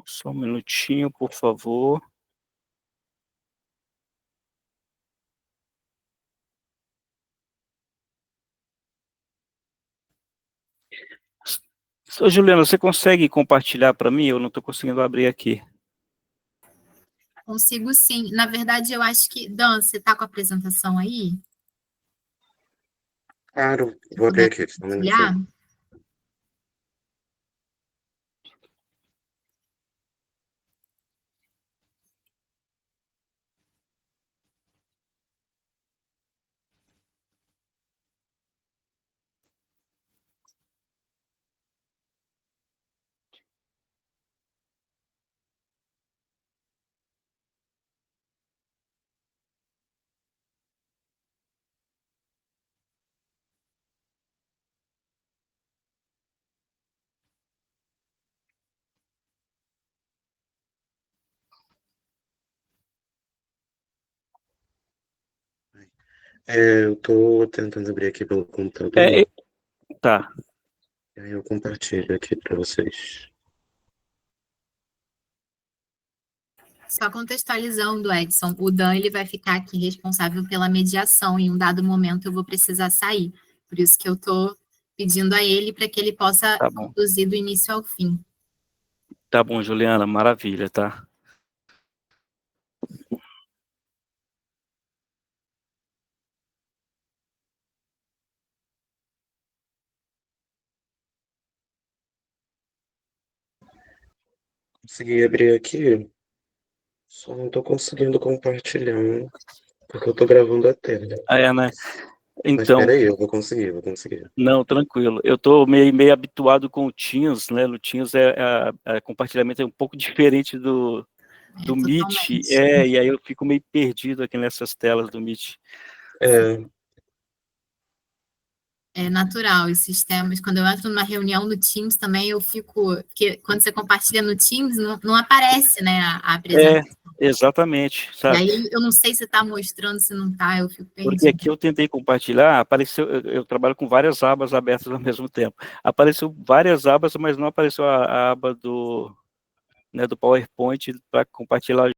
Só um minutinho, por favor. Ô, Juliana, você consegue compartilhar para mim? Eu não estou conseguindo abrir aqui. Consigo sim. Na verdade, eu acho que... Dan, você está com a apresentação aí? Claro, Se vou abrir puder aqui, só um compartilhar. minutinho. Eu tô tentando abrir aqui pelo computador. Tá. E aí eu compartilho aqui para vocês. Só contextualizando, Edson, o Dan ele vai ficar aqui responsável pela mediação. Em um dado momento eu vou precisar sair. Por isso que eu estou pedindo a ele para que ele possa Tá bom. conduzir do início ao fim. Tá bom, Juliana, maravilha, tá? Consegui abrir aqui, só não tô conseguindo compartilhar, porque eu tô gravando a tela. Né? Mas Então, peraí, eu vou conseguir. não, tranquilo. Eu estou meio habituado com o Teams, né? No Teams compartilhamento é um pouco diferente do Meet, e aí eu fico meio perdido aqui nessas telas do Meet. É natural, esses temas. Quando eu entro numa reunião no Teams também, eu fico... Porque quando você compartilha no Teams, não aparece, né, a apresentação. Exatamente, sabe? E aí eu não sei se está mostrando, se não está, eu fico perdida. Porque aqui eu tentei compartilhar, apareceu, eu trabalho com várias abas abertas ao mesmo tempo. Apareceu várias abas, mas não apareceu a aba do PowerPoint para compartilhar.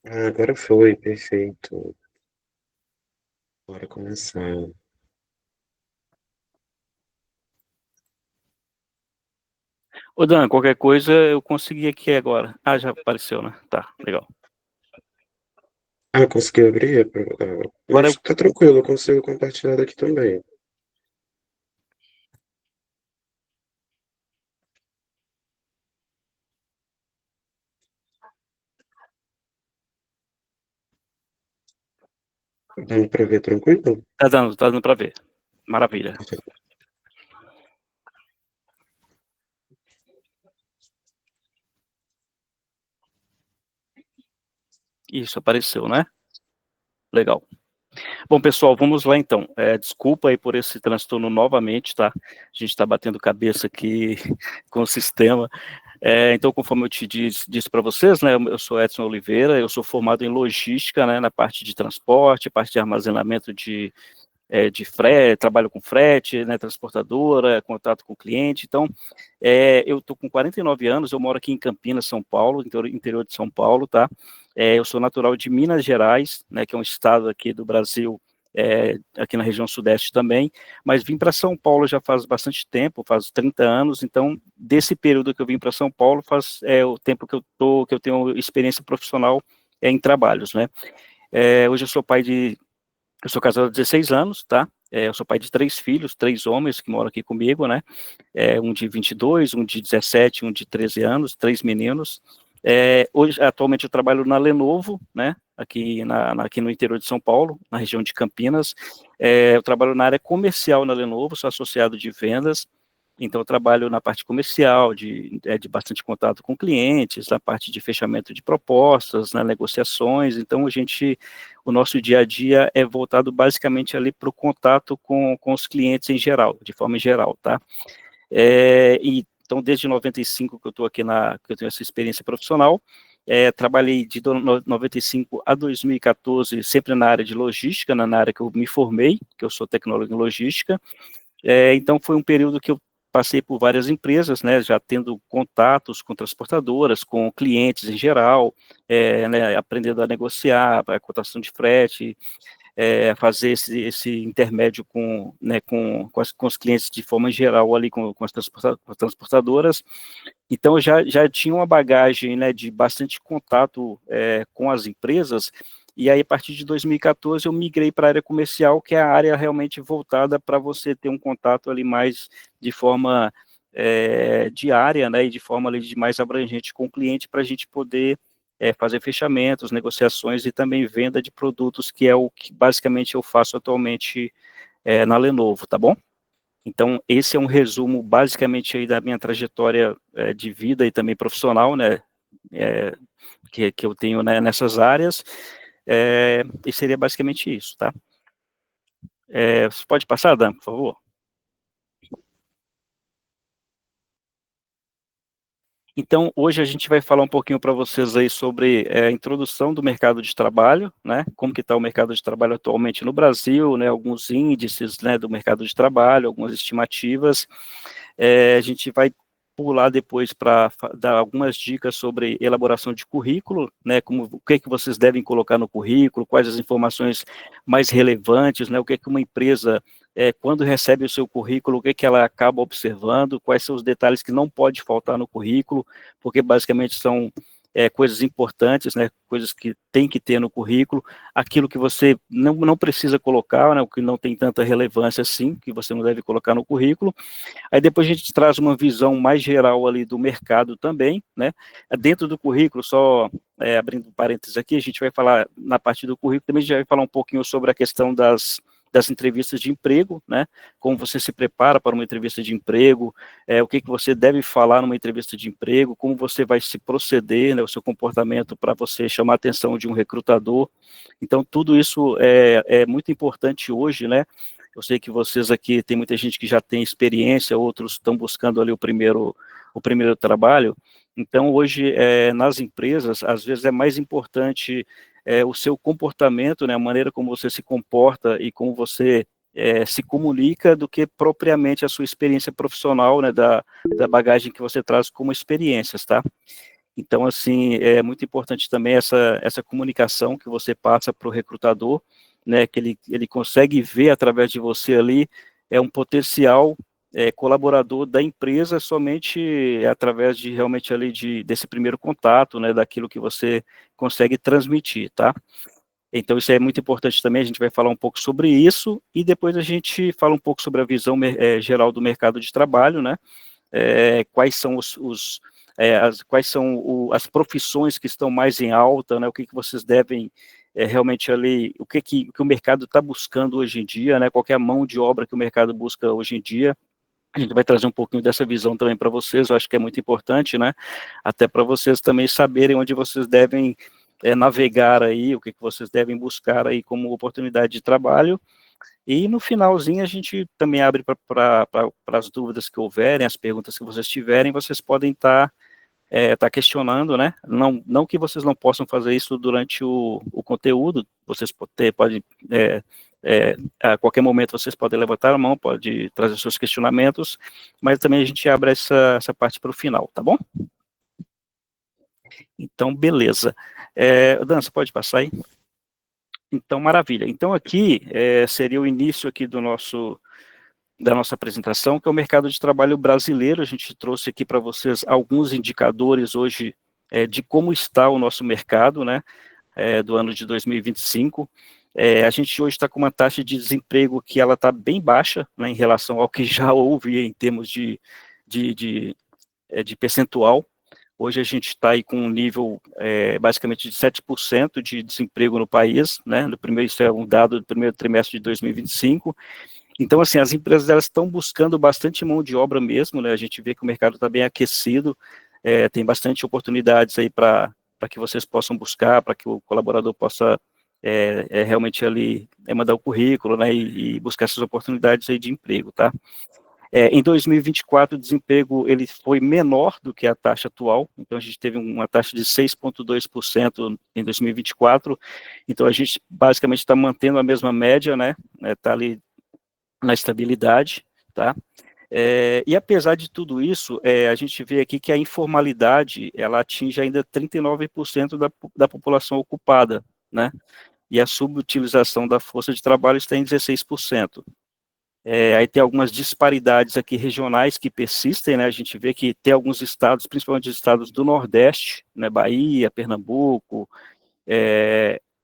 Agora foi, perfeito. Bora começar. Ô, Dan, qualquer coisa eu consegui aqui agora. Já apareceu, né? Tá, legal. Consegui abrir? Mas tá tranquilo, eu consigo compartilhar daqui também. Dando para ver tranquilo? Tá dando para ver. Maravilha. Perfeito. Isso, apareceu, né? Legal. Bom, pessoal, vamos lá então. Desculpa aí por esse transtorno novamente, tá? A gente está batendo cabeça aqui com o sistema. Então, conforme eu te disse para vocês, né, eu sou Edson Oliveira, eu sou formado em logística, né, na parte de transporte, parte de armazenamento de frete, trabalho com frete, né, transportadora, contato com o cliente. Então, eu estou com 49 anos, eu moro aqui em Campinas, São Paulo, interior de São Paulo, tá? Eu sou natural de Minas Gerais, né, que é um estado aqui do Brasil, aqui na região sudeste também, mas vim para São Paulo já faz bastante tempo, faz 30 anos, então, desse período que eu vim para São Paulo, faz o tempo que eu tenho experiência profissional em trabalhos, né? Hoje eu sou eu sou casado há 16 anos, tá? Eu sou pai de 3 filhos, 3 homens que moram aqui comigo, né? Um de 22, um de 17, um de 13 anos, 3 meninos. Hoje, atualmente, eu trabalho na Lenovo, né? Aqui no interior de São Paulo, na região de Campinas. Eu trabalho na área comercial na Lenovo, sou associado de vendas. Então, eu trabalho na parte comercial, de bastante contato com clientes, na parte de fechamento de propostas, nas negociações. Então, o nosso dia a dia é voltado basicamente ali para o contato com os clientes em geral, de forma geral, tá? Então, desde 95 que eu estou aqui que eu tenho essa experiência profissional, trabalhei de 95 a 2014 sempre na área de logística, na área que eu me formei, que eu sou tecnólogo em logística. Então, foi um período que eu passei por várias empresas, né, já tendo contatos com transportadoras, com clientes em geral, né, aprendendo a negociar, a cotação de frete, fazer esse intermédio né, com os clientes de forma geral ali, com as transportadoras. Então, eu já tinha uma bagagem, né, de bastante contato com as empresas, e aí, a partir de 2014, eu migrei para a área comercial, que é a área realmente voltada para você ter um contato ali mais de forma diária, né, e de forma ali mais abrangente com o cliente, para a gente poder fazer fechamentos, negociações e também venda de produtos, que é o que basicamente eu faço atualmente na Lenovo, tá bom? Então, esse é um resumo basicamente aí da minha trajetória de vida e também profissional, né, que eu tenho, né, nessas áreas. E seria basicamente isso, tá? Você pode passar, Dan, por favor? Então, hoje a gente vai falar um pouquinho para vocês aí sobre a introdução do mercado de trabalho, né? Como que está o mercado de trabalho atualmente no Brasil, né? Alguns índices, né, do mercado de trabalho, algumas estimativas. A gente vai pular depois para dar algumas dicas sobre elaboração de currículo, né, o que vocês devem colocar no currículo, quais as informações mais relevantes, né, o que uma empresa, quando recebe o seu currículo, o que ela acaba observando, quais são os detalhes que não pode faltar no currículo, porque basicamente são coisas importantes, né, coisas que tem que ter no currículo, aquilo que você não precisa colocar, né, o que não tem tanta relevância assim, que você não deve colocar no currículo. Aí depois a gente traz uma visão mais geral ali do mercado também, né, dentro do currículo, só abrindo parênteses aqui, a gente vai falar, na parte do currículo, também a gente vai falar um pouquinho sobre a questão das entrevistas de emprego, né, como você se prepara para uma entrevista de emprego, o que você deve falar numa entrevista de emprego, como você vai se proceder, né, o seu comportamento para você chamar a atenção de um recrutador. Então, tudo isso é muito importante hoje, né. Eu sei que vocês aqui, tem muita gente que já tem experiência, outros estão buscando ali o primeiro trabalho. Então, hoje, nas empresas, às vezes é mais importante o seu comportamento, né, a maneira como você se comporta e como você se comunica, do que propriamente a sua experiência profissional, né, da bagagem que você traz como experiências, tá? Então, assim, é muito importante também essa comunicação que você passa para o recrutador, né, que ele consegue ver através de você ali, um potencial colaborador da empresa somente através de realmente ali desse primeiro contato, né, daquilo que você consegue transmitir, tá? Então, isso é muito importante também, a gente vai falar um pouco sobre isso, e depois a gente fala um pouco sobre a visão geral do mercado de trabalho, né, quais são quais são as profissões que estão mais em alta, né, o que vocês devem realmente ali, o que o mercado está buscando hoje em dia, né, qual é a mão de obra que o mercado busca hoje em dia. A gente vai trazer um pouquinho dessa visão também para vocês, eu acho que é muito importante, né, até para vocês também saberem onde vocês devem navegar aí, o que vocês devem buscar aí como oportunidade de trabalho. E no finalzinho a gente também abre para as dúvidas que houverem, as perguntas que vocês tiverem, vocês podem estar questionando, né? Não que vocês não possam fazer isso durante o conteúdo, vocês podem, a qualquer momento vocês podem levantar a mão, pode trazer seus questionamentos, mas também a gente abre essa parte para o final, tá bom? Então, beleza. Dan, você pode passar aí? Então, maravilha. Então, aqui seria o início aqui da nossa apresentação, que é o mercado de trabalho brasileiro. A gente trouxe aqui para vocês alguns indicadores hoje de como está o nosso mercado, né, do ano de 2025. A gente hoje está com uma taxa de desemprego que ela está bem baixa, né, em relação ao que já houve em termos de percentual. Hoje a gente está aí com um nível basicamente de 7% de desemprego no país, né, isso é um dado do primeiro trimestre de 2025. Então, assim, as empresas elas estão buscando bastante mão de obra mesmo, né, a gente vê que o mercado está bem aquecido, tem bastante oportunidades aí para que vocês possam buscar, para que o colaborador possa realmente ali mandar o currículo, né, e buscar essas oportunidades aí de emprego, tá? Em 2024, o desemprego ele foi menor do que a taxa atual, então a gente teve uma taxa de 6,2% em 2024, então a gente basicamente está mantendo a mesma média, né, está ali na estabilidade, tá? E apesar de tudo isso, a gente vê aqui que a informalidade, ela atinge ainda 39% da população ocupada, né? E a subutilização da força de trabalho está em 16%. Aí tem algumas disparidades aqui regionais que persistem, né? A gente vê que tem alguns estados, principalmente os estados do Nordeste, né? Bahia, Pernambuco,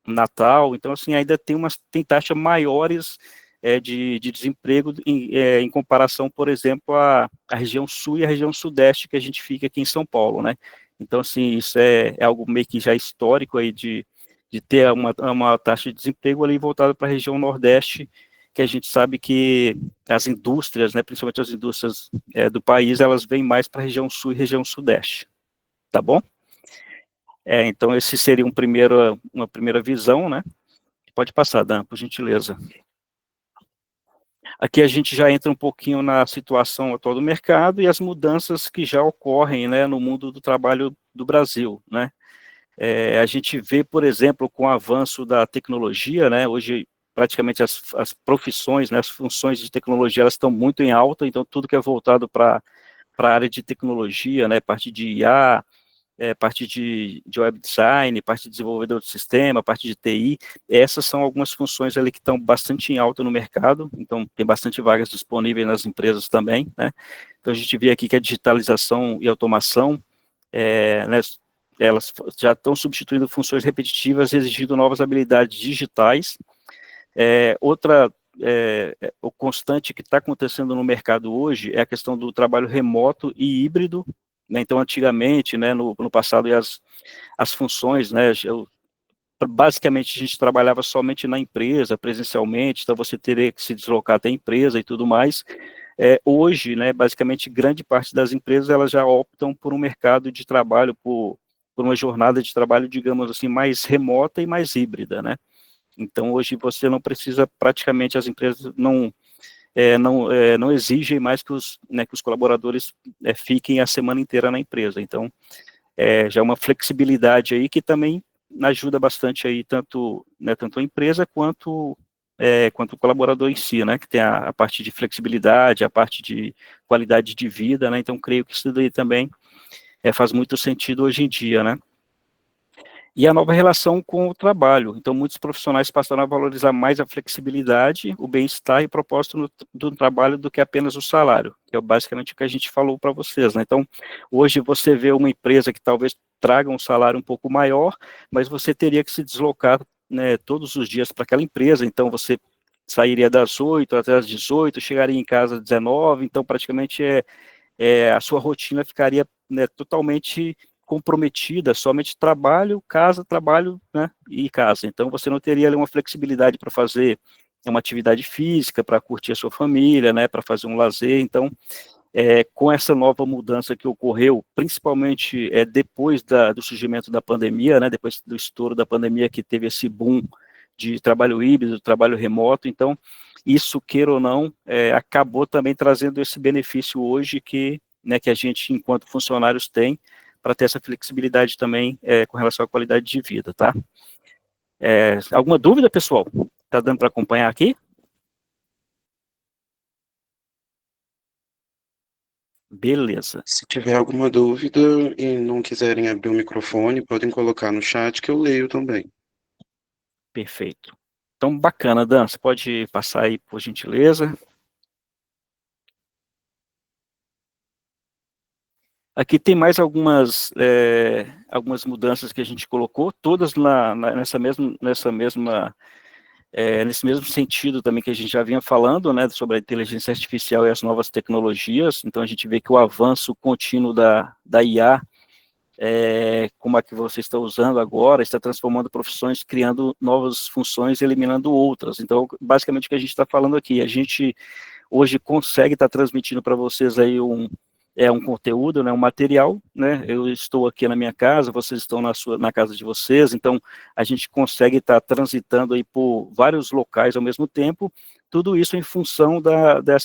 Natal, então assim, ainda tem taxas maiores de desemprego em comparação, por exemplo, à região sul e à região sudeste que a gente fica aqui em São Paulo, né? Então, assim, isso é algo meio que já histórico aí de ter uma taxa de desemprego ali voltada para a região nordeste, que a gente sabe que as indústrias, né, principalmente as indústrias do país, elas vêm mais para a região sul e região sudeste, tá bom? Então, esse seria uma primeira visão, né? Pode passar, Dan, por gentileza. Aqui a gente já entra um pouquinho na situação atual do mercado e as mudanças que já ocorrem, né, no mundo do trabalho do Brasil, né? A gente vê, por exemplo, com o avanço da tecnologia, né, hoje praticamente as profissões, né, as funções de tecnologia, elas estão muito em alta, então tudo que é voltado para a área de tecnologia, né, parte de IA, parte de web design, parte de desenvolvedor de sistema, parte de TI, essas são algumas funções ali que estão bastante em alta no mercado, então tem bastante vagas disponíveis nas empresas também, né? Então a gente vê aqui que a digitalização e automação, né, elas já estão substituindo funções repetitivas, exigindo novas habilidades digitais. O constante que está acontecendo no mercado hoje é a questão do trabalho remoto e híbrido, né? Então, antigamente, né, no passado, as funções, né, basicamente a gente trabalhava somente na empresa, presencialmente, então você teria que se deslocar até a empresa e tudo mais. Hoje, né, basicamente, grande parte das empresas elas já optam por um mercado de trabalho, por uma jornada de trabalho, digamos assim, mais remota e mais híbrida, né? Então, hoje você não precisa, praticamente, as empresas não exigem mais que os colaboradores fiquem a semana inteira na empresa. Então, já é uma flexibilidade aí que também ajuda bastante aí, tanto a empresa quanto o colaborador em si, né, que tem a parte de flexibilidade, a parte de qualidade de vida, né, então creio que isso daí também faz muito sentido hoje em dia, né. E a nova relação com o trabalho. Então, muitos profissionais passaram a valorizar mais a flexibilidade, o bem-estar e o propósito do trabalho do que apenas o salário, que é basicamente o que a gente falou para vocês, né? Então, hoje você vê uma empresa que talvez traga um salário um pouco maior, mas você teria que se deslocar, né, todos os dias para aquela empresa, então você sairia das 8 até as 18, chegaria em casa às 19, então praticamente a sua rotina ficaria, né, totalmente comprometida, somente trabalho, né, e casa. Então, você não teria ali uma flexibilidade para fazer uma atividade física, para curtir a sua família, né, para fazer um lazer. Então, com essa nova mudança que ocorreu, principalmente depois do surgimento da pandemia, né, depois do estouro da pandemia, que teve esse boom de trabalho híbrido, trabalho remoto, então, isso, queira ou não, acabou também trazendo esse benefício hoje que a gente, enquanto funcionários, tem, para ter essa flexibilidade também com relação à qualidade de vida, tá? Alguma dúvida, pessoal? Tá dando para acompanhar aqui? Beleza. Se tiver alguma dúvida e não quiserem abrir o microfone, podem colocar no chat que eu leio também. Perfeito. Então, bacana, Dan, você pode passar aí, por gentileza. Aqui tem mais algumas mudanças que a gente colocou, todas nesse mesmo sentido também que a gente já vinha falando, né, sobre a inteligência artificial e as novas tecnologias. Então, a gente vê que o avanço contínuo da IA, como a que você está usando agora, está transformando profissões, criando novas funções e eliminando outras. Então, basicamente, o que a gente está falando aqui, a gente hoje consegue estar transmitindo para vocês aí um conteúdo, né, um material, né, eu estou aqui na minha casa, vocês estão na casa de vocês, então a gente consegue estar transitando aí por vários locais ao mesmo tempo, tudo isso em função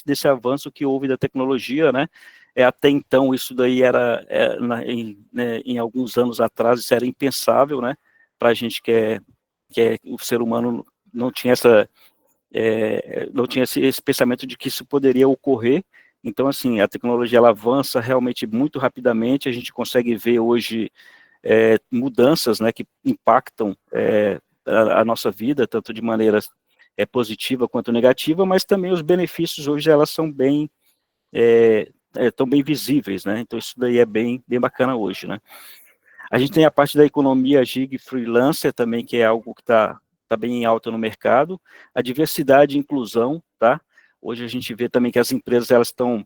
desse avanço que houve da tecnologia, né, até então isso daí em alguns anos atrás, isso era impensável, né, para a gente que o ser humano não tinha esse pensamento de que isso poderia ocorrer. Então, assim, a tecnologia ela avança realmente muito rapidamente, a gente consegue ver hoje mudanças, né, que impactam a nossa vida, tanto de maneira positiva quanto negativa, mas também os benefícios hoje elas são tão bem visíveis, né, então isso daí é bem bacana hoje, né. A gente tem a parte da economia gig freelancer também, que é algo que está bem em alta no mercado, a diversidade e inclusão, tá? Hoje a gente vê também que as empresas elas estão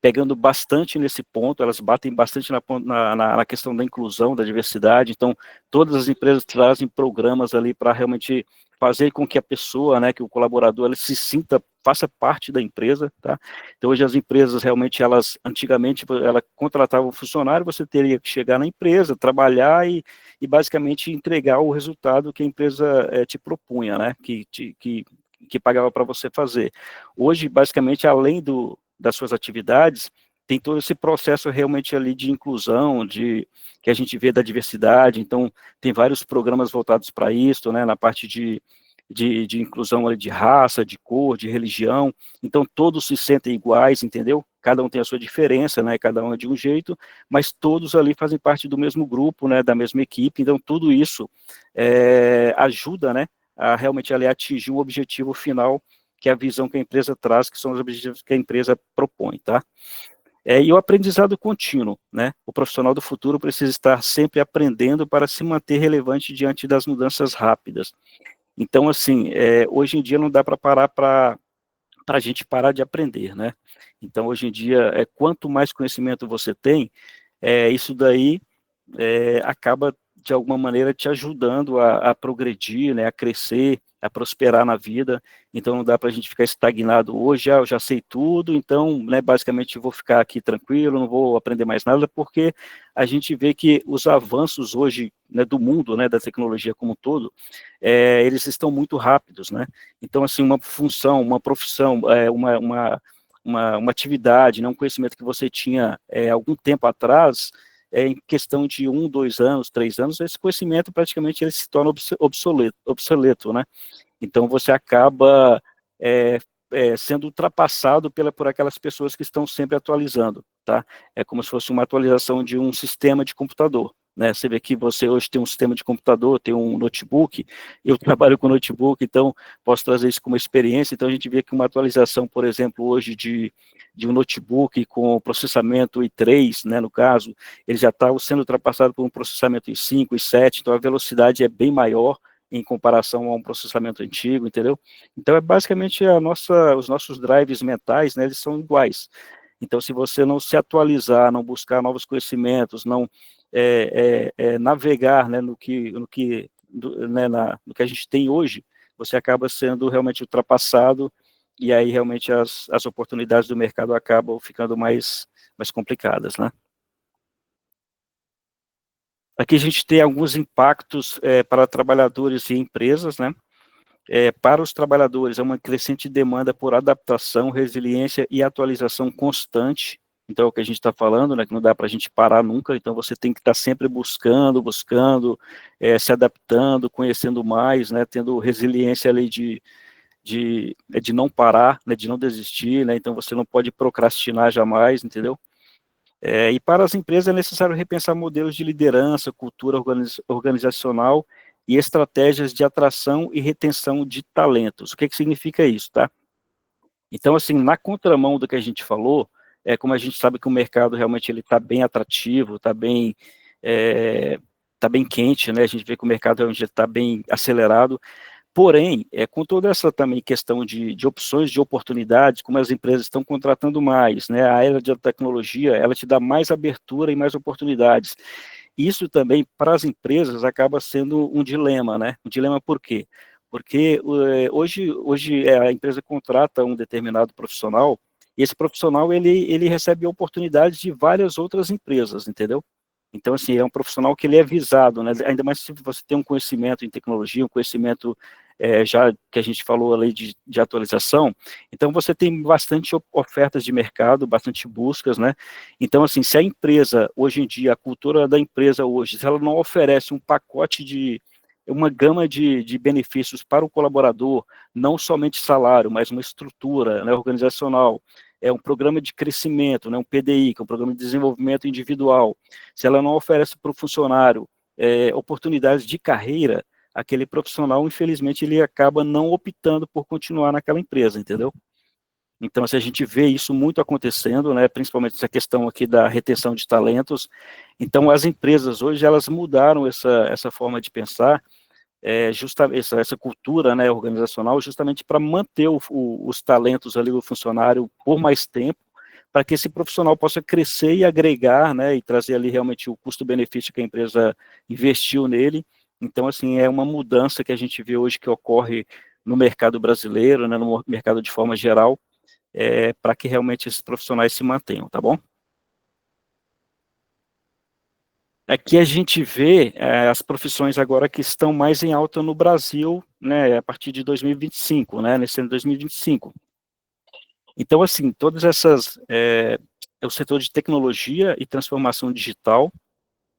pegando bastante nesse ponto, elas batem bastante na questão da inclusão, da diversidade, então todas as empresas trazem programas ali para realmente fazer com que a pessoa, né, que o colaborador, ele faça parte da empresa, tá? Então hoje as empresas realmente, antigamente, ela contratava um funcionário, você teria que chegar na empresa, trabalhar e basicamente entregar o resultado que a empresa te propunha, né, que pagava para você fazer. Hoje, basicamente, além das suas atividades, tem todo esse processo realmente ali de inclusão, que a gente vê da diversidade, então tem vários programas voltados para isso, né, na parte de inclusão ali de raça, de cor, de religião, então todos se sentem iguais, entendeu? Cada um tem a sua diferença, né, cada um é de um jeito, mas todos ali fazem parte do mesmo grupo, né, da mesma equipe, então tudo isso ajuda, né, a realmente ali atingir um objetivo final, que é a visão que a empresa traz, que são os objetivos que a empresa propõe, tá? E o aprendizado contínuo, né? O profissional do futuro precisa estar sempre aprendendo para se manter relevante diante das mudanças rápidas. Então, assim, hoje em dia não dá para parar para a gente parar de aprender, né? Então, hoje em dia, quanto mais conhecimento você tem, isso daí acaba, de alguma maneira, te ajudando a progredir, né, a crescer, a prosperar na vida. Então, não dá para a gente ficar estagnado hoje, eu já sei tudo, então, né, basicamente, eu vou ficar aqui tranquilo, não vou aprender mais nada, porque a gente vê que os avanços hoje, né, do mundo, né, da tecnologia como um todo, eles estão muito rápidos, né? Então, assim, uma função, uma profissão, uma atividade, né, um conhecimento que você tinha algum tempo atrás, em questão de 1, 2 anos, 3 anos, esse conhecimento praticamente ele se torna obsoleto, né? Então você acaba sendo ultrapassado por aquelas pessoas que estão sempre atualizando, tá? É como se fosse uma atualização de um sistema de computador, né? Você vê que você hoje tem um sistema de computador, tem um notebook, eu trabalho com notebook, então posso trazer isso como experiência, então a gente vê que uma atualização, por exemplo, hoje de um notebook com processamento i3, né, no caso, ele já está sendo ultrapassado por um processamento i5, i7, então a velocidade é bem maior em comparação a um processamento antigo, entendeu? Então, basicamente os nossos drives mentais, né, eles são iguais. Então, se você não se atualizar, não buscar novos conhecimentos, não navegar, né, no que a gente tem hoje, você acaba sendo realmente ultrapassado, e aí realmente as oportunidades do mercado acabam ficando mais complicadas, né? Aqui a gente tem alguns impactos para trabalhadores e empresas, né? Para os trabalhadores, é uma crescente demanda por adaptação, resiliência e atualização constante. Então, é o que a gente está falando, né, que não dá para a gente parar nunca, então você tem que estar sempre buscando, se adaptando, conhecendo mais, né, tendo resiliência ali de não parar, né, de não desistir, né, então você não pode procrastinar jamais, entendeu? E para as empresas é necessário repensar modelos de liderança, cultura organizacional e estratégias de atração e retenção de talentos. O que significa isso, tá? Então, assim, na contramão do que a gente falou, como a gente sabe que o mercado realmente ele está bem atrativo, tá bem quente, né? A gente vê que o mercado realmente está bem acelerado. Porém, com toda essa também questão de opções, de oportunidades, como as empresas estão contratando mais, né? A era da tecnologia, ela te dá mais abertura e mais oportunidades. Isso também, para as empresas, acaba sendo um dilema, né? Um dilema por quê? Porque hoje a empresa contrata um determinado profissional, e esse profissional, ele recebe oportunidades de várias outras empresas, entendeu? Então, assim, é um profissional que ele é visado, né? Ainda mais se você tem um conhecimento em tecnologia, um conhecimento já que a gente falou ali de atualização, então você tem bastante ofertas de mercado, bastante buscas, né? Então, assim, se a empresa, hoje em dia, a cultura da empresa hoje, se ela não oferece um pacote uma gama de benefícios para o colaborador, não somente salário, mas uma estrutura, né, organizacional, um programa de crescimento, né, um PDI, que é um programa de desenvolvimento individual, se ela não oferece para o funcionário oportunidades de carreira, aquele profissional, infelizmente, ele acaba não optando por continuar naquela empresa, entendeu? Então, assim, a gente vê isso muito acontecendo, né, principalmente essa questão aqui da retenção de talentos. Então, as empresas hoje, elas mudaram essa forma de pensar, essa cultura, né, organizacional, justamente para manter os talentos ali do funcionário por mais tempo, para que esse profissional possa crescer e agregar, né, e trazer ali realmente o custo-benefício que a empresa investiu nele. Então, assim, é uma mudança que a gente vê hoje que ocorre no mercado brasileiro, né, no mercado de forma geral, para que realmente esses profissionais se mantenham, tá bom? Aqui a gente vê as profissões agora que estão mais em alta no Brasil, né, a partir de 2025, né, nesse ano de 2025. Então, assim, todas essas, o setor de tecnologia e transformação digital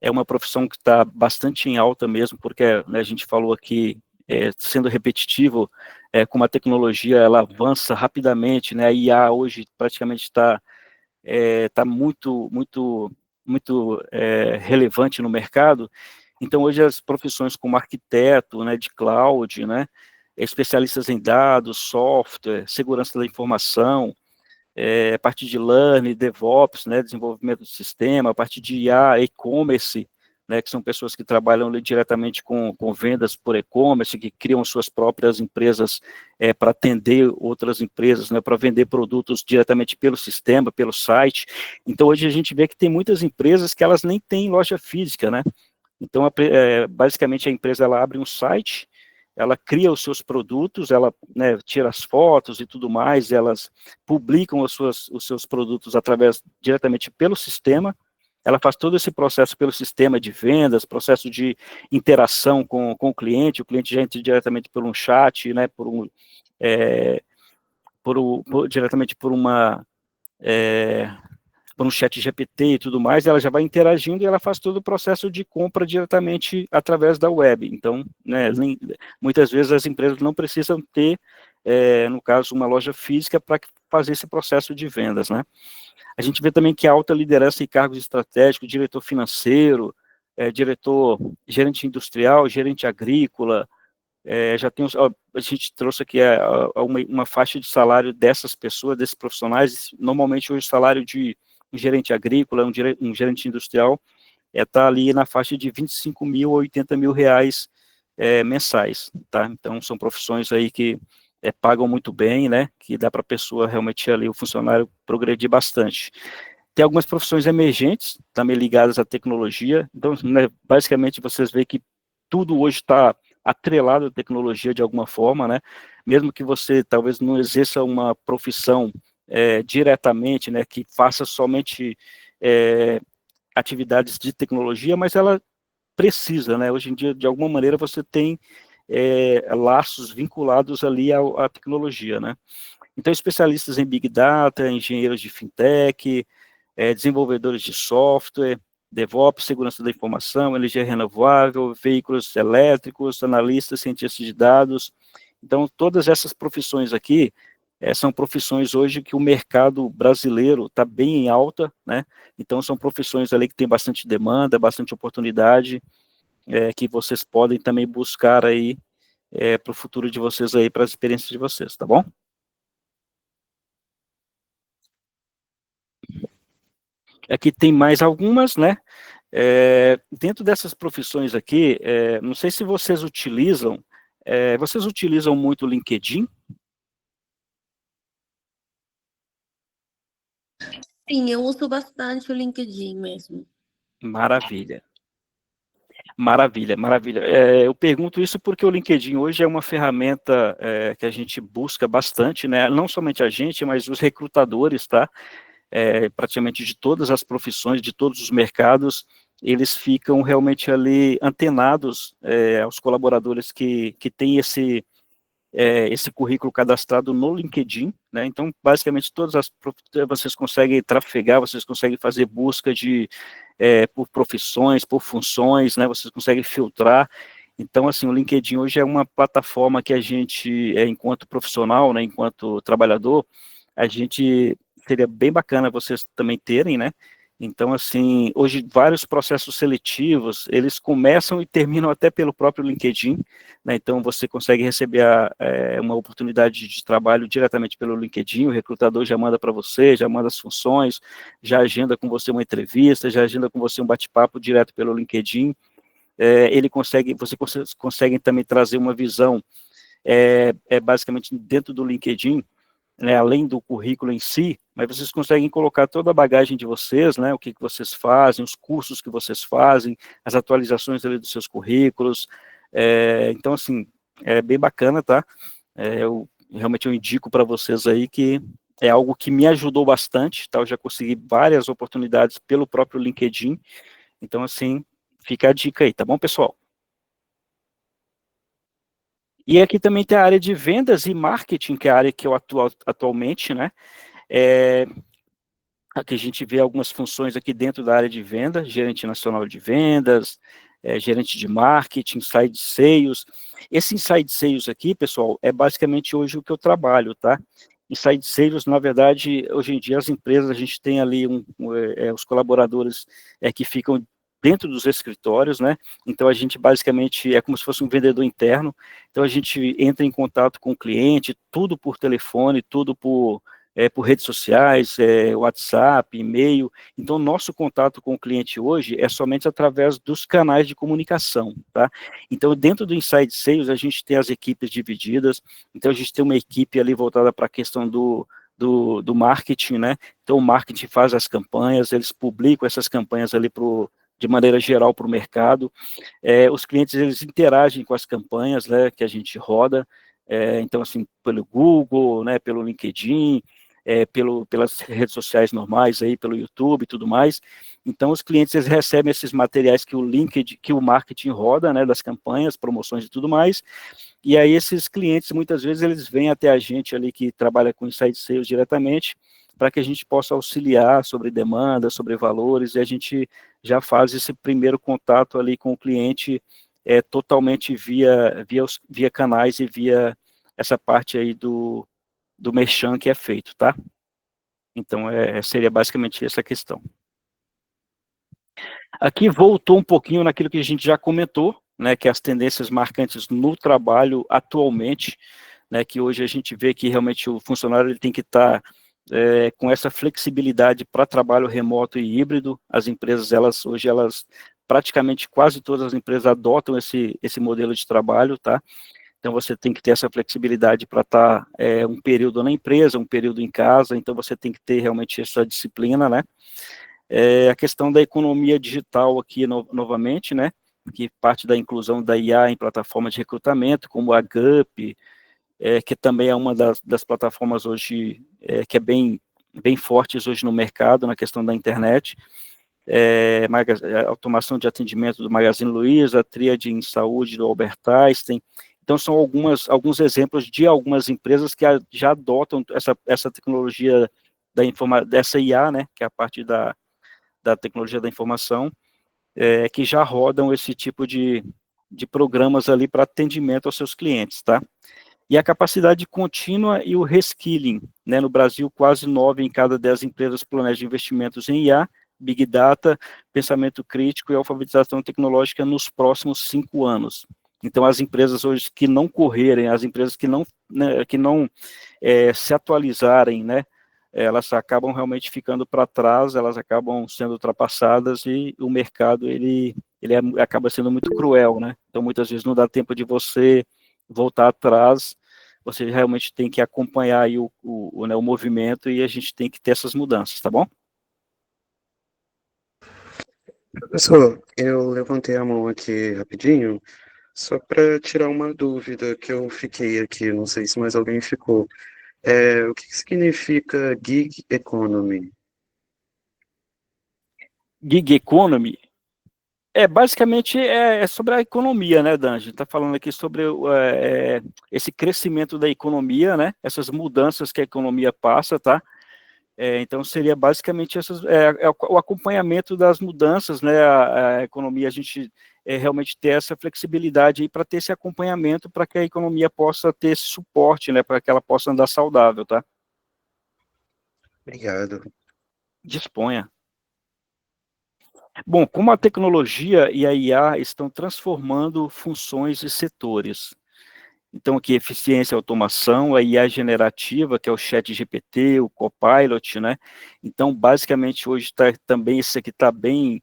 é uma profissão que está bastante em alta mesmo, porque, né, a gente falou aqui, sendo repetitivo, como a tecnologia ela avança rapidamente, né, a IA hoje praticamente está muito relevante no mercado. Então, hoje as profissões como arquiteto, né, de cloud, né, especialistas em dados, software, segurança da informação, a parte de learning, DevOps, né, desenvolvimento do sistema, a parte de IA, e-commerce, né, que são pessoas que trabalham ali diretamente com vendas por e-commerce, que criam suas próprias empresas para atender outras empresas, né, para vender produtos diretamente pelo sistema, pelo site. Então, hoje a gente vê que tem muitas empresas que elas nem têm loja física, né? Então, basicamente, a empresa ela abre um site, ela cria os seus produtos, ela, né, tira as fotos e tudo mais, elas publicam os seus produtos diretamente pelo sistema, ela faz todo esse processo pelo sistema de vendas, processo de interação com o cliente já entra diretamente por um chat, né, diretamente por um chat GPT e tudo mais, ela já vai interagindo e ela faz todo o processo de compra diretamente através da web. Então, né, muitas vezes as empresas não precisam ter, no caso, uma loja física para fazer esse processo de vendas, né? A gente vê também que a alta liderança em cargos estratégicos, diretor financeiro, diretor, gerente industrial, gerente agrícola, já tem, a gente trouxe aqui uma faixa de salário dessas pessoas, desses profissionais, normalmente hoje o salário de um gerente agrícola, um gerente industrial, está ali na faixa de 25 mil a 80 mil reais mensais, tá? Então, são profissões aí que pagam muito bem, né? Que dá para a pessoa realmente ali, o funcionário, progredir bastante. Tem algumas profissões emergentes, também ligadas à tecnologia, então, né, basicamente, vocês veem que tudo hoje está atrelado à tecnologia de alguma forma, né? Mesmo que você talvez não exerça uma profissão diretamente, né, que faça somente atividades de tecnologia, mas ela precisa, né? Hoje em dia, de alguma maneira, você tem laços vinculados ali à tecnologia, né? Então, especialistas em Big Data, engenheiros de fintech, desenvolvedores de software, DevOps, segurança da informação, energia renovável, veículos elétricos, analistas, cientistas de dados. Então, todas essas profissões aqui são profissões hoje que o mercado brasileiro está bem em alta, né? Então, são profissões ali que tem bastante demanda, bastante oportunidade. que vocês podem também buscar aí para o futuro de vocês aí, para as experiências de vocês, tá bom? Aqui tem mais algumas, né? Dentro dessas profissões aqui, não sei se vocês utilizam muito o LinkedIn? Sim, eu uso bastante o LinkedIn mesmo. Maravilha. Maravilha, maravilha. Eu pergunto isso porque o LinkedIn hoje é uma ferramenta que a gente busca bastante, né? Não somente a gente, mas os recrutadores, tá? Praticamente de todas as profissões, de todos os mercados, eles ficam realmente ali antenados aos colaboradores que têm esse currículo cadastrado no LinkedIn, né? Então, basicamente, vocês conseguem trafegar, vocês conseguem fazer busca por profissões, por funções, né? Vocês conseguem filtrar. Então, assim, o LinkedIn hoje é uma plataforma que a gente, enquanto profissional, né, enquanto trabalhador, a gente seria bem bacana vocês também terem, né? Então, assim, hoje vários processos seletivos, eles começam e terminam até pelo próprio LinkedIn, né? Então, você consegue receber uma oportunidade de trabalho diretamente pelo LinkedIn, o recrutador já manda para você, já manda as funções, já agenda com você uma entrevista, já agenda com você um bate-papo direto pelo LinkedIn. Vocês conseguem também trazer uma visão, basicamente dentro do LinkedIn, né, além do currículo em si, mas vocês conseguem colocar toda a bagagem de vocês, né, o que vocês fazem, os cursos que vocês fazem, as atualizações ali dos seus currículos. Então, assim, é bem bacana, tá? Realmente eu indico para vocês aí que é algo que me ajudou bastante, tá? Eu já consegui várias oportunidades pelo próprio LinkedIn. Então, assim, fica a dica aí, tá bom, pessoal? E aqui também tem a área de vendas e marketing, que é a área que eu atuo atualmente, né? Aqui a gente vê algumas funções aqui dentro da área de venda, gerente nacional de vendas, gerente de marketing, inside sales. Esse inside sales aqui, pessoal, é basicamente hoje o que eu trabalho, tá? Inside sales, na verdade, hoje em dia as empresas, a gente tem ali os colaboradores que ficam dentro dos escritórios, né? Então a gente basicamente é como se fosse um vendedor interno. Então a gente entra em contato com o cliente, tudo por telefone, tudo por redes sociais, WhatsApp, e-mail. Então, nosso contato com o cliente hoje é somente através dos canais de comunicação, tá? Então, dentro do Inside Sales, a gente tem as equipes divididas, então a gente tem uma equipe ali voltada para a questão do marketing, né? Então, o marketing faz as campanhas, eles publicam essas campanhas ali de maneira geral para o mercado. Os clientes, eles interagem com as campanhas, né, que a gente roda, então, assim, pelo Google, né, pelo LinkedIn, pelas redes sociais normais, aí, pelo YouTube e tudo mais. Então, os clientes, eles recebem esses materiais que o marketing roda, né, das campanhas, promoções e tudo mais, e aí esses clientes, muitas vezes, eles vêm até a gente ali que trabalha com Inside Sales diretamente, para que a gente possa auxiliar sobre demanda, sobre valores, e a gente já faz esse primeiro contato ali com o cliente totalmente via canais e via essa parte aí do merchan que é feito, tá? Então, seria basicamente essa questão. Aqui voltou um pouquinho naquilo que a gente já comentou, né, que é as tendências marcantes no trabalho atualmente, né, que hoje a gente vê que realmente o funcionário ele tem que estar com essa flexibilidade para trabalho remoto e híbrido. As empresas, hoje, praticamente quase todas as empresas adotam esse modelo de trabalho, tá? Então, você tem que ter essa flexibilidade para estar um período na empresa, um período em casa, então você tem que ter realmente essa disciplina, né? A questão da economia digital aqui, novamente, né? Que parte da inclusão da IA em plataformas de recrutamento, como a GUP, que também é uma das plataformas hoje, que é bem fortes hoje no mercado, na questão da internet, automação de atendimento do Magazine Luiza, a tríade em saúde do Albert Einstein. Então, são alguns exemplos de algumas empresas que já adotam essa tecnologia dessa IA, né, que é a parte da tecnologia da informação, que já rodam esse tipo de programas ali para atendimento aos seus clientes, tá? E a capacidade contínua e o reskilling, né? No Brasil, quase 9 em cada 10 empresas planejam investimentos em IA Big Data, pensamento crítico e alfabetização tecnológica nos próximos 5 anos. Então, as empresas hoje que não correrem, as empresas que não, né, se atualizarem, né, elas acabam realmente ficando para trás, elas acabam sendo ultrapassadas e o mercado, acaba sendo muito cruel, né? Então, muitas vezes não dá tempo de você voltar atrás, você realmente tem que acompanhar aí né, o movimento e a gente tem que ter essas mudanças, tá bom? Professor, eu levantei a mão aqui rapidinho, só para tirar uma dúvida que eu fiquei aqui, não sei se mais alguém ficou. O que significa gig economy? Gig Economy, basicamente sobre a economia, né, Dan? A gente está falando aqui sobre esse crescimento da economia, né? Essas mudanças que a economia passa, tá? Então seria basicamente o acompanhamento das mudanças, né? A economia, a gente realmente ter essa flexibilidade aí para ter esse acompanhamento, para que a economia possa ter esse suporte, né? Para que ela possa andar saudável, tá? Obrigado. Disponha. Bom, como a tecnologia e a IA estão transformando funções e setores. Então, aqui, eficiência e automação, a IA generativa, que é o ChatGPT, o Copilot, né? Então, basicamente, hoje também, isso aqui está bem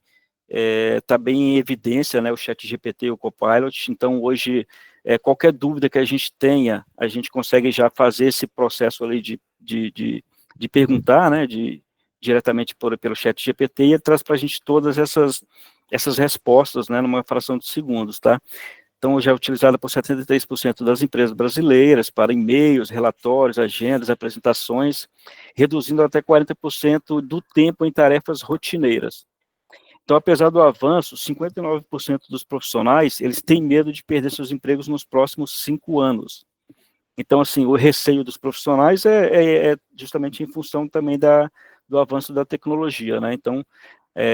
em evidência, né? O ChatGPT e o Copilot. Então, hoje, qualquer dúvida que a gente tenha, a gente consegue já fazer esse processo ali de perguntar, né? Diretamente pelo ChatGPT, e ele traz para a gente todas essas respostas, né? Numa fração de segundos, tá? Então, já é utilizada por 73% das empresas brasileiras para e-mails, relatórios, agendas, apresentações, reduzindo até 40% do tempo em tarefas rotineiras. Então, apesar do avanço, 59% dos profissionais, eles têm medo de perder seus empregos nos próximos 5 anos. Então, assim, o receio dos profissionais é justamente em função também do avanço da tecnologia, né? Então,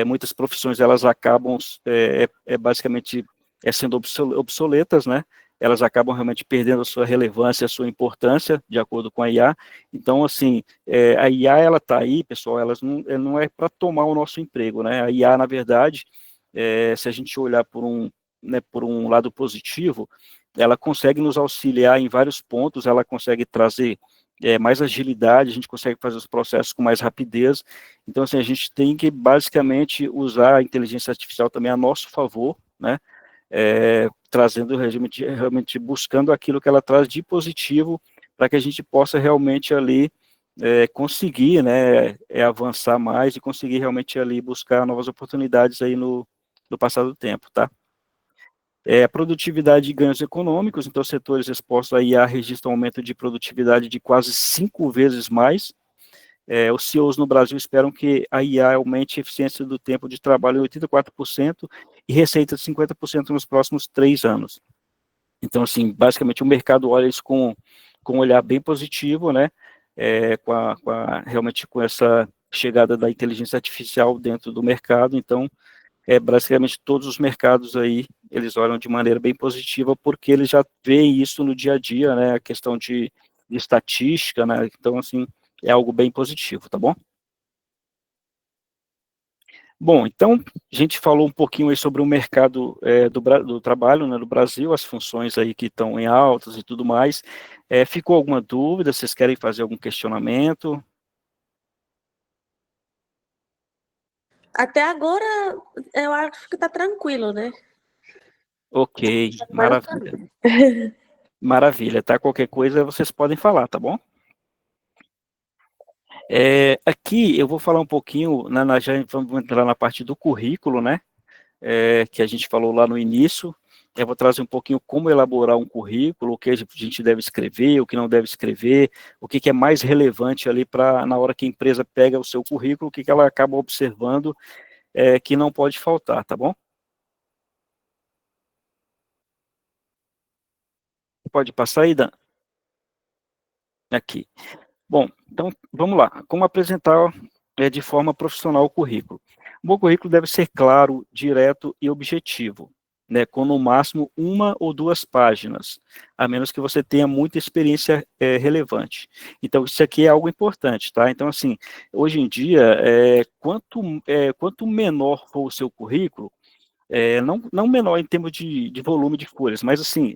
muitas profissões, elas acabam basicamente sendo obsoletas, né? Elas acabam realmente perdendo a sua relevância, a sua importância, de acordo com a IA. Então, assim, a IA, ela está aí, pessoal, ela não é para tomar o nosso emprego, né? A IA, na verdade, se a gente olhar por um lado positivo, ela consegue nos auxiliar em vários pontos, ela consegue trazer mais agilidade, a gente consegue fazer os processos com mais rapidez. Então, assim, a gente tem que basicamente usar a inteligência artificial também a nosso favor, né? Trazendo realmente buscando aquilo que ela traz de positivo, para que a gente possa realmente ali conseguir, né, avançar mais e conseguir realmente ali buscar novas oportunidades aí no passar do tempo, tá? A produtividade e ganhos econômicos, então setores expostos à IA registram um aumento de produtividade de quase 5 vezes mais. Os CEOs no Brasil esperam que a IA aumente a eficiência do tempo de trabalho em 84% e receita de 50% nos próximos 3 anos. Então, assim, basicamente o mercado olha isso com um olhar bem positivo, né? Realmente com essa chegada da inteligência artificial dentro do mercado. Então, basicamente todos os mercados aí, eles olham de maneira bem positiva, porque eles já veem isso no dia a dia, né, a questão de estatística, né, então, assim, é algo bem positivo, tá bom? Bom, então, a gente falou um pouquinho aí sobre o mercado do trabalho, né, no Brasil, as funções aí que estão em altas e tudo mais. Ficou alguma dúvida? Vocês querem fazer algum questionamento? Até agora, eu acho que tá tranquilo, né? Ok, Mas maravilha. Maravilha, tá? Qualquer coisa vocês podem falar, tá bom? Aqui eu vou falar um pouquinho, já vamos entrar na parte do currículo, né? Que a gente falou lá no início. Eu vou trazer um pouquinho como elaborar um currículo, o que a gente deve escrever, o que não deve escrever, o que é mais relevante ali para, na hora que a empresa pega o seu currículo, o que ela acaba observando que não pode faltar, tá bom? Pode passar aí, Dan? Aqui. Bom, então vamos lá. Como apresentar de forma profissional o currículo? O bom currículo deve ser claro, direto e objetivo, né, com no máximo 1 ou 2 páginas, a menos que você tenha muita experiência relevante. Então, isso aqui é algo importante, tá? Então, assim, hoje em dia, quanto menor for o seu currículo, não menor em termos de volume de folhas, mas assim,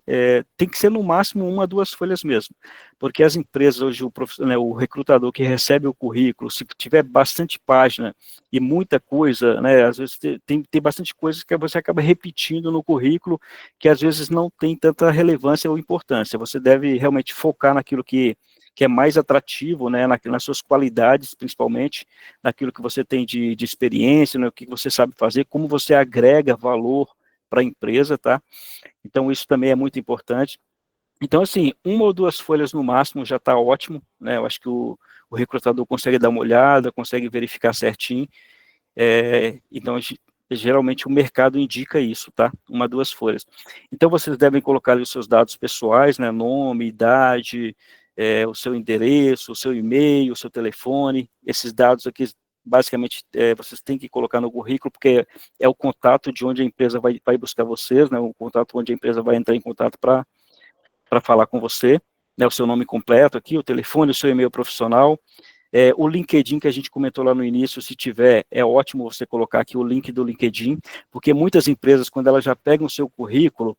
tem que ser no máximo 1 a 2 folhas mesmo, porque as empresas hoje, né, o recrutador que recebe o currículo, se tiver bastante página e muita coisa, né, às vezes tem bastante coisa que você acaba repetindo no currículo, que às vezes não tem tanta relevância ou importância. Você deve realmente focar naquilo que é mais atrativo, né, nas suas qualidades, principalmente, naquilo que você tem de experiência, no que você sabe fazer, como você agrega valor para a empresa, tá? Então, isso também é muito importante. Então, assim, 1 ou 2 folhas no máximo já está ótimo, né? Eu acho que o recrutador consegue dar uma olhada, consegue verificar certinho. Então, geralmente o mercado indica isso, tá? 1 a 2 folhas. Então, vocês devem colocar ali os seus dados pessoais, né? Nome, idade, o seu endereço, o seu e-mail, o seu telefone. Esses dados aqui, basicamente, vocês têm que colocar no currículo, porque é o contato de onde a empresa vai buscar vocês, né? O contato onde a empresa vai entrar em contato para falar com você, né? O seu nome completo aqui, o telefone, o seu e-mail profissional. O LinkedIn que a gente comentou lá no início, se tiver, é ótimo você colocar aqui o link do LinkedIn, porque muitas empresas, quando elas já pegam o seu currículo,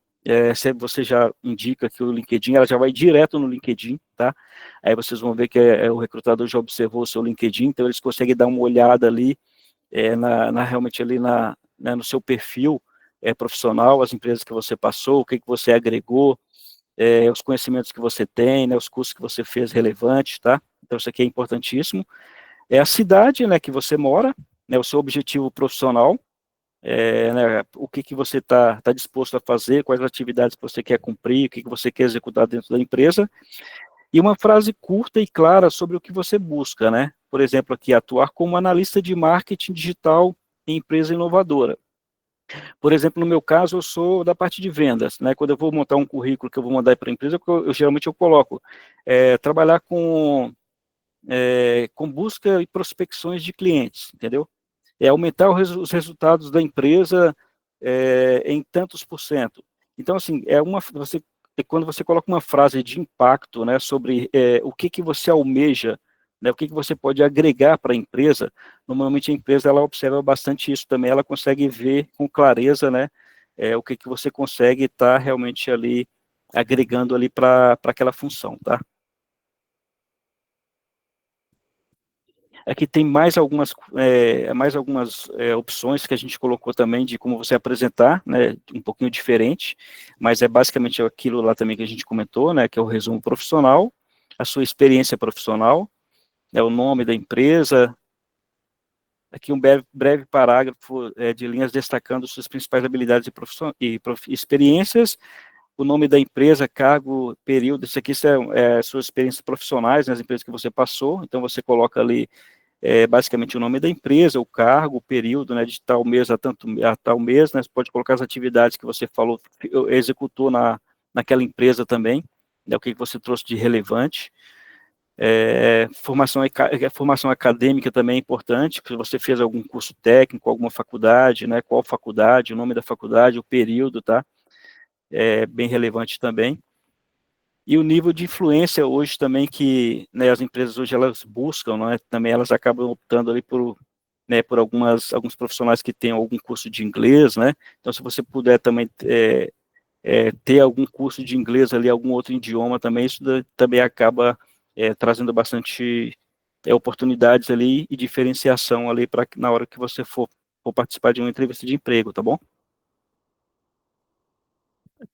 se você já indica que o LinkedIn, ela já vai direto no LinkedIn, tá? Aí vocês vão ver que o recrutador já observou o seu LinkedIn, então eles conseguem dar uma olhada ali, realmente ali né, no seu perfil profissional, as empresas que você passou, o que você agregou, os conhecimentos que você tem, né, os cursos que você fez relevantes, tá? Então, isso aqui é importantíssimo. A cidade, né, que você mora, né, o seu objetivo profissional, né, o que você tá disposto a fazer, quais atividades que você quer cumprir, o que você quer executar dentro da empresa, e uma frase curta e clara sobre o que você busca, né? Por exemplo, aqui, atuar como analista de marketing digital em empresa inovadora. Por exemplo, no meu caso, eu sou da parte de vendas, né? Quando eu vou montar um currículo que eu vou mandar para a empresa, geralmente eu coloco trabalhar com busca e prospecções de clientes, entendeu? Aumentar os resultados da empresa em tantos por cento. Então, assim, quando você coloca uma frase de impacto, né, sobre o que você almeja, né, o que você pode agregar para a empresa, normalmente a empresa ela observa bastante isso também, ela consegue ver com clareza, né, o que você consegue estar realmente ali agregando ali para aquela função, tá? Aqui tem mais algumas opções que a gente colocou também de como você apresentar, né, um pouquinho diferente, mas é basicamente aquilo lá também que a gente comentou, né, que é o resumo profissional, a sua experiência profissional, o nome da empresa, aqui um breve parágrafo de linhas destacando suas principais habilidades e experiências, o nome da empresa, cargo, período, isso aqui são suas experiências profissionais nas empresas que você passou, então você coloca ali basicamente o nome da empresa, o cargo, o período, né, de tal mês a tal mês, né, você pode colocar as atividades que você falou, executou naquela empresa também, né, o que você trouxe de relevante. Formação acadêmica também é importante, se você fez algum curso técnico, alguma faculdade, né, qual faculdade, o nome da faculdade, o período, tá? Bem relevante também. E o nível de influência hoje também que, né, as empresas hoje elas buscam, né, também elas acabam optando ali por alguns profissionais que têm algum curso de inglês, né, então se você puder também ter algum curso de inglês ali, algum outro idioma também, isso também acaba trazendo bastante oportunidades ali e diferenciação ali para na hora que você for participar de uma entrevista de emprego, tá bom?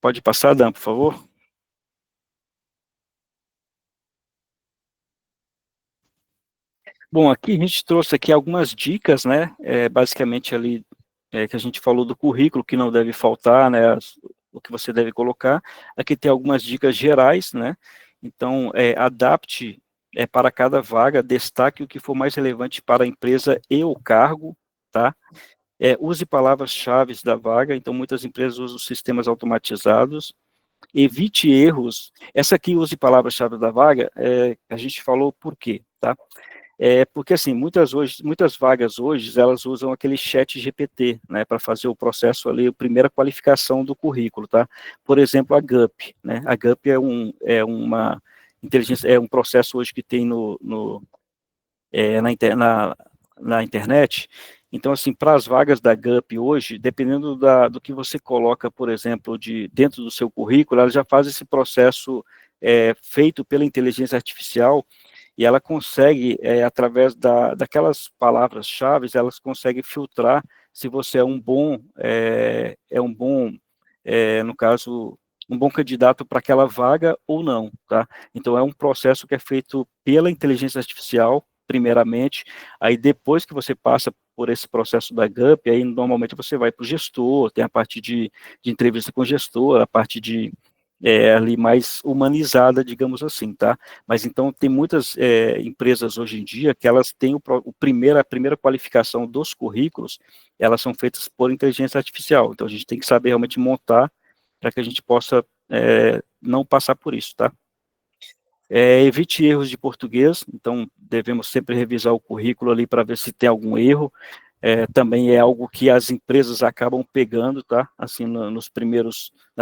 Pode passar, Dan, por favor? Bom, aqui a gente trouxe aqui algumas dicas, né, basicamente ali, que a gente falou do currículo, que não deve faltar, né, o que você deve colocar. Aqui tem algumas dicas gerais, né, então, adapte para cada vaga, destaque o que for mais relevante para a empresa e o cargo, tá? Use palavras-chave da vaga, então muitas empresas usam sistemas automatizados, evite erros. Essa aqui, use palavras-chave da vaga, a gente falou por quê, tá? Porque assim, muitas vagas hoje, elas usam aquele chat GPT, né, para fazer o processo ali, a primeira qualificação do currículo, tá? Por exemplo, a GUP, né? A GUP uma inteligência, é um processo hoje que tem na internet. Então, assim, para as vagas da GUP hoje, dependendo do que você coloca, por exemplo, dentro do seu currículo, ela já faz esse processo feito pela inteligência artificial, e ela consegue, através daquelas palavras-chave, elas conseguem filtrar se você no caso, um bom candidato para aquela vaga ou não, tá? Então, é um processo que é feito pela inteligência artificial, primeiramente, aí depois que você passa por esse processo da GUP, aí normalmente você vai para o gestor, tem a parte de entrevista com o gestor, a parte ali mais humanizada, digamos assim, tá? Mas então tem muitas empresas hoje em dia que elas têm a primeira qualificação dos currículos, elas são feitas por inteligência artificial, então a gente tem que saber realmente montar para que a gente possa não passar por isso, tá? Evite erros de português, então devemos sempre revisar o currículo ali para ver se tem algum erro. Também é algo que as empresas acabam pegando, tá? Assim, na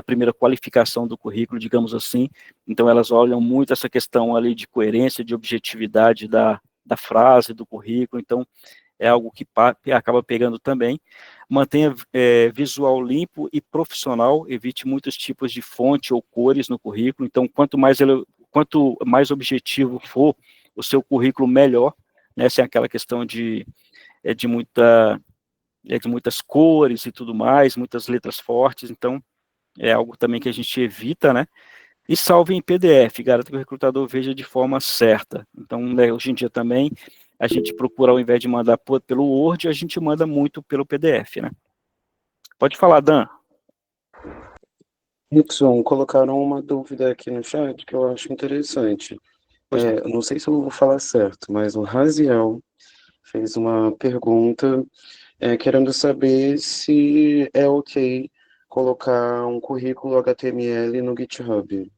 primeira qualificação do currículo, digamos assim. Então, elas olham muito essa questão ali de coerência, de objetividade da frase, do currículo. Então, é algo que acaba pegando também. Mantenha visual limpo e profissional, evite muitos tipos de fonte ou cores no currículo. Então, quanto mais objetivo for o seu currículo, melhor, né? Sem aquela questão de muitas cores e tudo mais, muitas letras fortes, então é algo também que a gente evita, né? E salve em PDF, garanta que o recrutador veja de forma certa. Então, né, hoje em dia também, a gente procura, ao invés de mandar pelo Word, a gente manda muito pelo PDF, né? Pode falar, Dan. Nixon, colocaram uma dúvida aqui no chat que eu acho interessante. Pois não. Não sei se eu vou falar certo, mas o Raziel fez uma pergunta querendo saber se é ok colocar um currículo HTML no GitHub.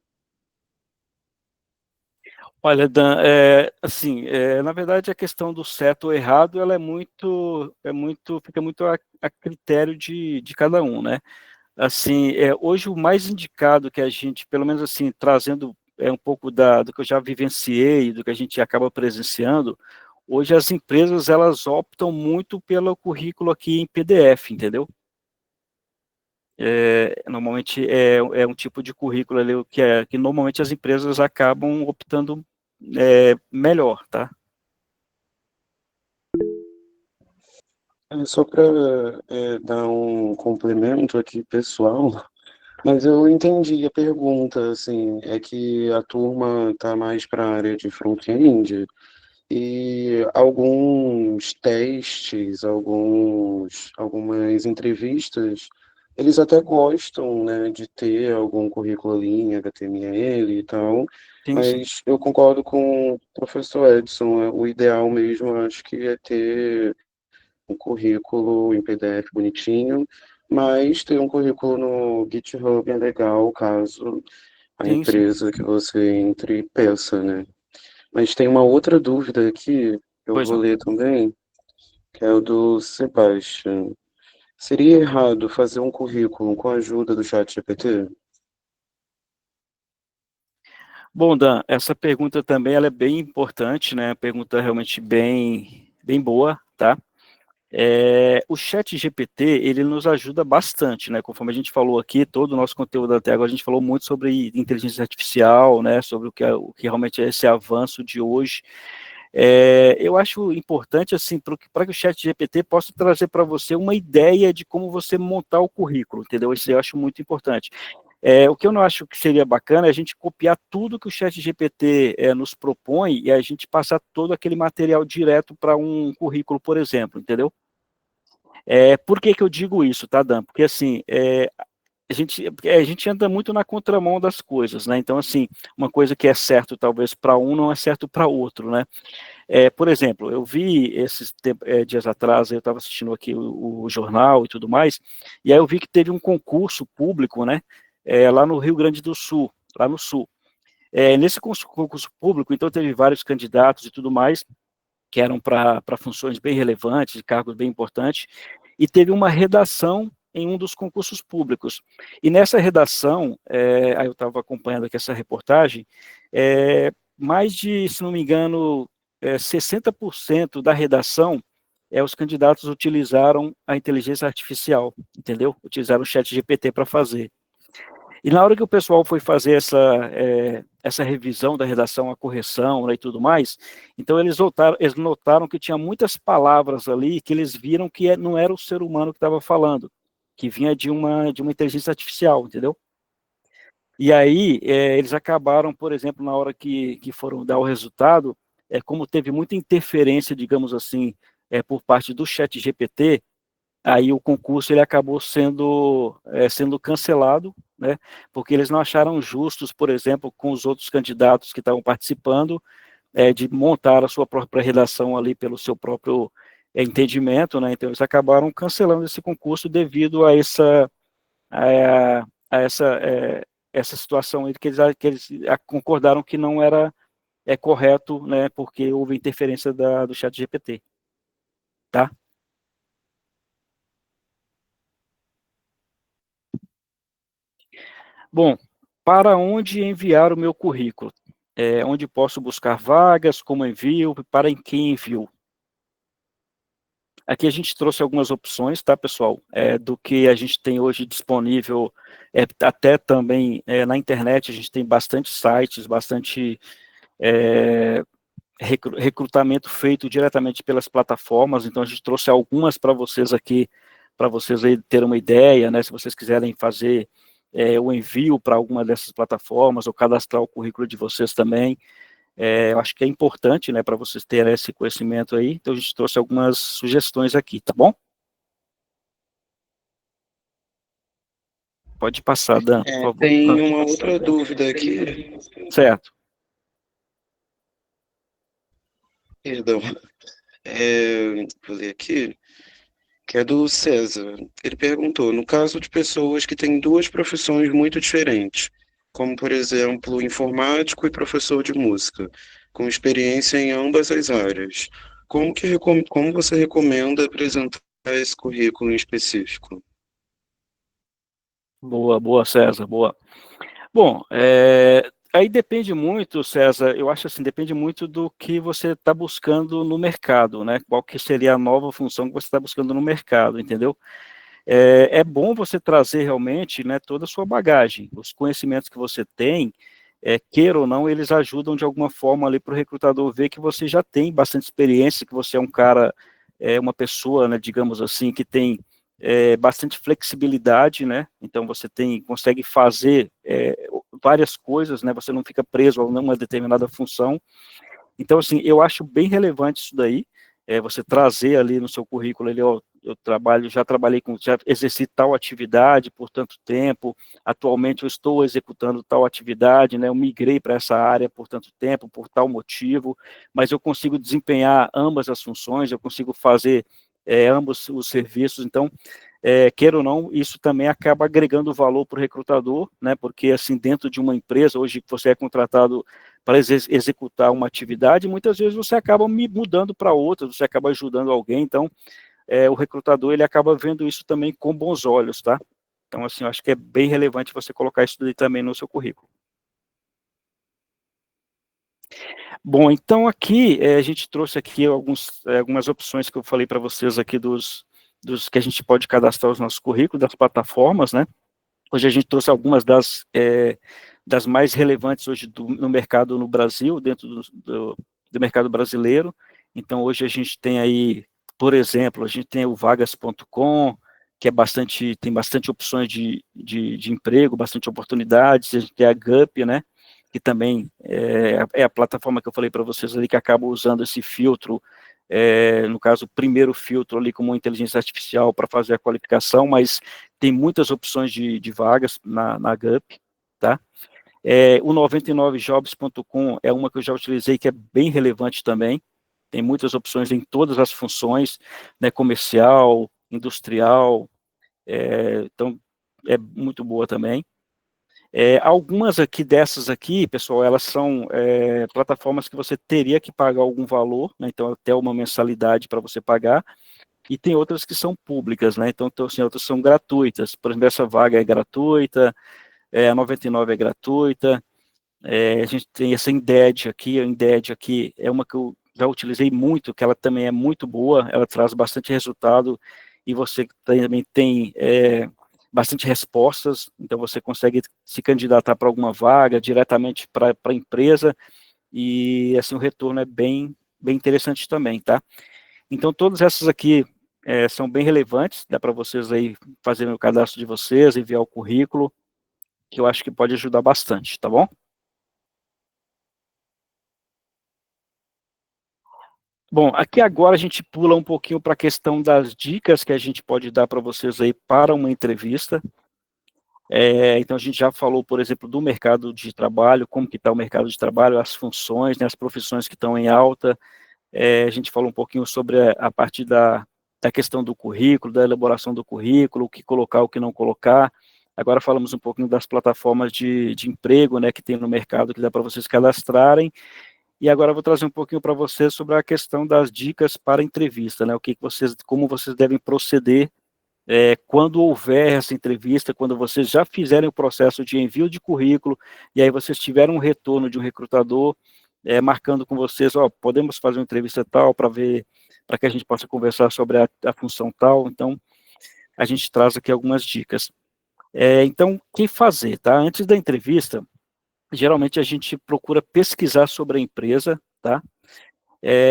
Olha, Dan, assim, na verdade a questão do certo ou errado, ela fica muito a critério de cada um, né? Assim, hoje o mais indicado que a gente, pelo menos assim, trazendo um pouco do que eu já vivenciei, do que a gente acaba presenciando, hoje as empresas, elas optam muito pelo currículo aqui em PDF, entendeu? Normalmente é um tipo de currículo ali que normalmente as empresas acabam optando melhor, tá? Só para dar um complemento aqui, pessoal, mas eu entendi a pergunta, assim, é que a turma está mais para a área de front-end e alguns testes, algumas entrevistas, eles até gostam, né, de ter algum currículo ali em HTML e tal, Sim, sim. mas eu concordo com o professor Edson, o ideal mesmo, eu acho que é ter um currículo em PDF bonitinho, mas ter um currículo no GitHub é legal, caso a Sim, sim. empresa que você entre peça, né? Mas tem uma outra dúvida aqui, que eu Pois vou não. ler também, que é o do Sebastian. Seria errado fazer um currículo com a ajuda do ChatGPT? Bom, Dan, essa pergunta também ela é bem importante, né? Pergunta realmente bem boa, tá? O chat GPT, ele nos ajuda bastante, né? Conforme a gente falou aqui, todo o nosso conteúdo até agora, a gente falou muito sobre inteligência artificial, né? Sobre o que realmente é esse avanço de hoje. Eu acho importante, assim, para que o chat GPT possa trazer para você uma ideia de como você montar o currículo, entendeu? Isso eu acho muito importante. O que eu não acho que seria bacana é a gente copiar tudo que o chat GPT nos propõe e a gente passar todo aquele material direto para um currículo, por exemplo, entendeu? Por que eu digo isso, tá, Dan? Porque, assim, a gente anda muito na contramão das coisas, né? Então, assim, uma coisa que é certo talvez para um não é certo para outro, né? Por exemplo, eu vi esses dias atrás, eu estava assistindo aqui o jornal e tudo mais, e aí eu vi que teve um concurso público, né? Lá no Rio Grande do Sul, lá no Sul. Nesse concurso público, então, teve vários candidatos e tudo mais, que eram para funções bem relevantes, de cargos bem importantes, e teve uma redação em um dos concursos públicos. E nessa redação, aí eu estava acompanhando aqui essa reportagem, mais de, se não me engano, 60% da redação, os candidatos utilizaram a inteligência artificial, entendeu? Utilizaram o chat GPT para fazer. E na hora que o pessoal foi fazer essa revisão da redação, a correção, né, e tudo mais, então eles notaram que tinha muitas palavras ali que eles viram que não era o ser humano que estava falando, que vinha de uma inteligência artificial, entendeu? E aí eles acabaram, por exemplo, na hora que foram dar o resultado, como teve muita interferência, digamos assim, por parte do chat GPT, aí o concurso ele acabou sendo cancelado, né, porque eles não acharam justos, por exemplo, com os outros candidatos que estavam participando, de montar a sua própria redação ali pelo seu próprio entendimento, né, então eles acabaram cancelando esse concurso devido a essa situação aí que eles concordaram que não era correto, né, porque houve interferência do chat GPT, tá? Bom, para onde enviar o meu currículo? Onde posso buscar vagas, como envio, para quem envio? Aqui a gente trouxe algumas opções, tá, pessoal, do que a gente tem hoje disponível, até também na internet, a gente tem bastante sites, bastante recrutamento feito diretamente pelas plataformas, então a gente trouxe algumas para vocês aqui, para vocês aí terem uma ideia, né, se vocês quiserem fazer o envio para alguma dessas plataformas, ou cadastrar o currículo de vocês também, eu acho que é importante, né, para vocês terem esse conhecimento aí, então a gente trouxe algumas sugestões aqui, tá bom? Pode passar, Dan, por favor. Tem uma outra dúvida aqui. Certo. Perdão. Vou ler aqui, que é do César. Ele perguntou, no caso de pessoas que têm duas profissões muito diferentes, como, por exemplo, informático e professor de música, com experiência em ambas as áreas, como você recomenda apresentar esse currículo em específico? Boa, César, boa. Bom, aí depende muito, César, eu acho assim, depende muito do que você está buscando no mercado, né? Qual que seria a nova função que você está buscando no mercado, entendeu? É bom você trazer realmente, né, toda a sua bagagem, os conhecimentos que você tem, queira ou não, eles ajudam de alguma forma ali para o recrutador ver que você já tem bastante experiência, que você é um cara, uma pessoa, né, digamos assim, que tem bastante flexibilidade, né, então você consegue fazer várias coisas, né, você não fica preso a uma determinada função. Então, assim, eu acho bem relevante isso daí, você trazer ali no seu currículo, ali, ó, já exerci tal atividade por tanto tempo, atualmente eu estou executando tal atividade, né, eu migrei para essa área por tanto tempo, por tal motivo, mas eu consigo desempenhar ambas as funções, eu consigo fazer ambos os serviços, então, queira ou não, isso também acaba agregando valor para o recrutador, né, porque, assim, dentro de uma empresa, hoje você é contratado para executar uma atividade, muitas vezes você acaba mudando para outra, você acaba ajudando alguém, então, o recrutador, ele acaba vendo isso também com bons olhos, tá? Então, assim, eu acho que é bem relevante você colocar isso daí também no seu currículo. Bom, então aqui, a gente trouxe aqui algumas opções que eu falei para vocês aqui dos que a gente pode cadastrar os nossos currículos, das plataformas, né? Hoje a gente trouxe algumas das mais relevantes hoje no mercado no Brasil, dentro do mercado brasileiro. Então, hoje a gente tem aí, por exemplo, a gente tem o vagas.com, que tem bastante opções de emprego, bastante oportunidades. A gente tem a GUP, né, que também é a plataforma que eu falei para vocês ali, que acaba usando esse filtro, no caso, o primeiro filtro ali como inteligência artificial para fazer a qualificação, mas tem muitas opções de vagas na GUP, tá? O 99jobs.com é uma que eu já utilizei, que é bem relevante também, tem muitas opções em todas as funções, né, comercial, industrial, então é muito boa também. Algumas aqui dessas aqui, pessoal, elas são plataformas que você teria que pagar algum valor, né, então até uma mensalidade para você pagar, e tem outras que são públicas, né, então assim, outras são gratuitas, por exemplo, essa vaga é gratuita, a 99 é gratuita, a gente tem essa Indeed aqui, a Indeed aqui é uma que eu já utilizei muito, que ela também é muito boa, ela traz bastante resultado, e você também tem bastante respostas, então você consegue se candidatar para alguma vaga diretamente para a empresa, e assim o retorno é bem interessante também, tá? Então todas essas aqui são bem relevantes, dá para vocês aí fazerem o cadastro de vocês, enviar o currículo, que eu acho que pode ajudar bastante, tá bom? Bom, aqui agora a gente pula um pouquinho para a questão das dicas que a gente pode dar para vocês aí para uma entrevista. Então a gente já falou, por exemplo, do mercado de trabalho, como que está o mercado de trabalho, as funções, né, as profissões que estão em alta. A gente falou um pouquinho sobre a parte da questão do currículo, da elaboração do currículo, o que colocar, o que não colocar. Agora falamos um pouquinho das plataformas de emprego, né, que tem no mercado, que dá para vocês cadastrarem. E agora eu vou trazer um pouquinho para vocês sobre a questão das dicas para a entrevista, né? Como vocês devem proceder quando houver essa entrevista, quando vocês já fizerem o processo de envio de currículo, e aí vocês tiverem um retorno de um recrutador, marcando com vocês, podemos fazer uma entrevista tal para que a gente possa conversar sobre a função tal. Então, a gente traz aqui algumas dicas. Então, o que fazer, tá? Antes da entrevista, geralmente a gente procura pesquisar sobre a empresa, tá?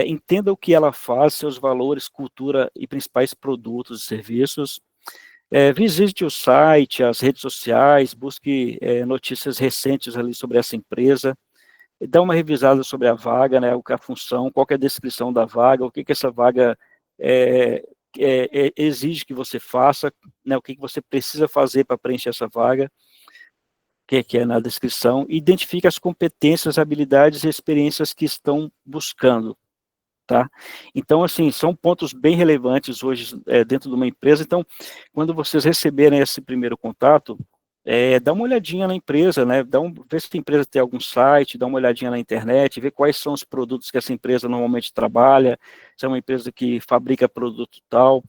Entenda o que ela faz, seus valores, cultura e principais produtos e serviços. Visite o site, as redes sociais, busque notícias recentes ali sobre essa empresa, dá uma revisada sobre a vaga, né, a função, qual que é a descrição da vaga, o que essa vaga exige que você faça, né, o que você precisa fazer para preencher essa vaga, que é na descrição, e identifique as competências, habilidades e experiências que estão buscando, tá? Então, assim, são pontos bem relevantes hoje dentro de uma empresa. Então, quando vocês receberem esse primeiro contato, dá uma olhadinha na empresa, né? Vê se a empresa tem algum site, dá uma olhadinha na internet, vê quais são os produtos que essa empresa normalmente trabalha, se é uma empresa que fabrica produto tal,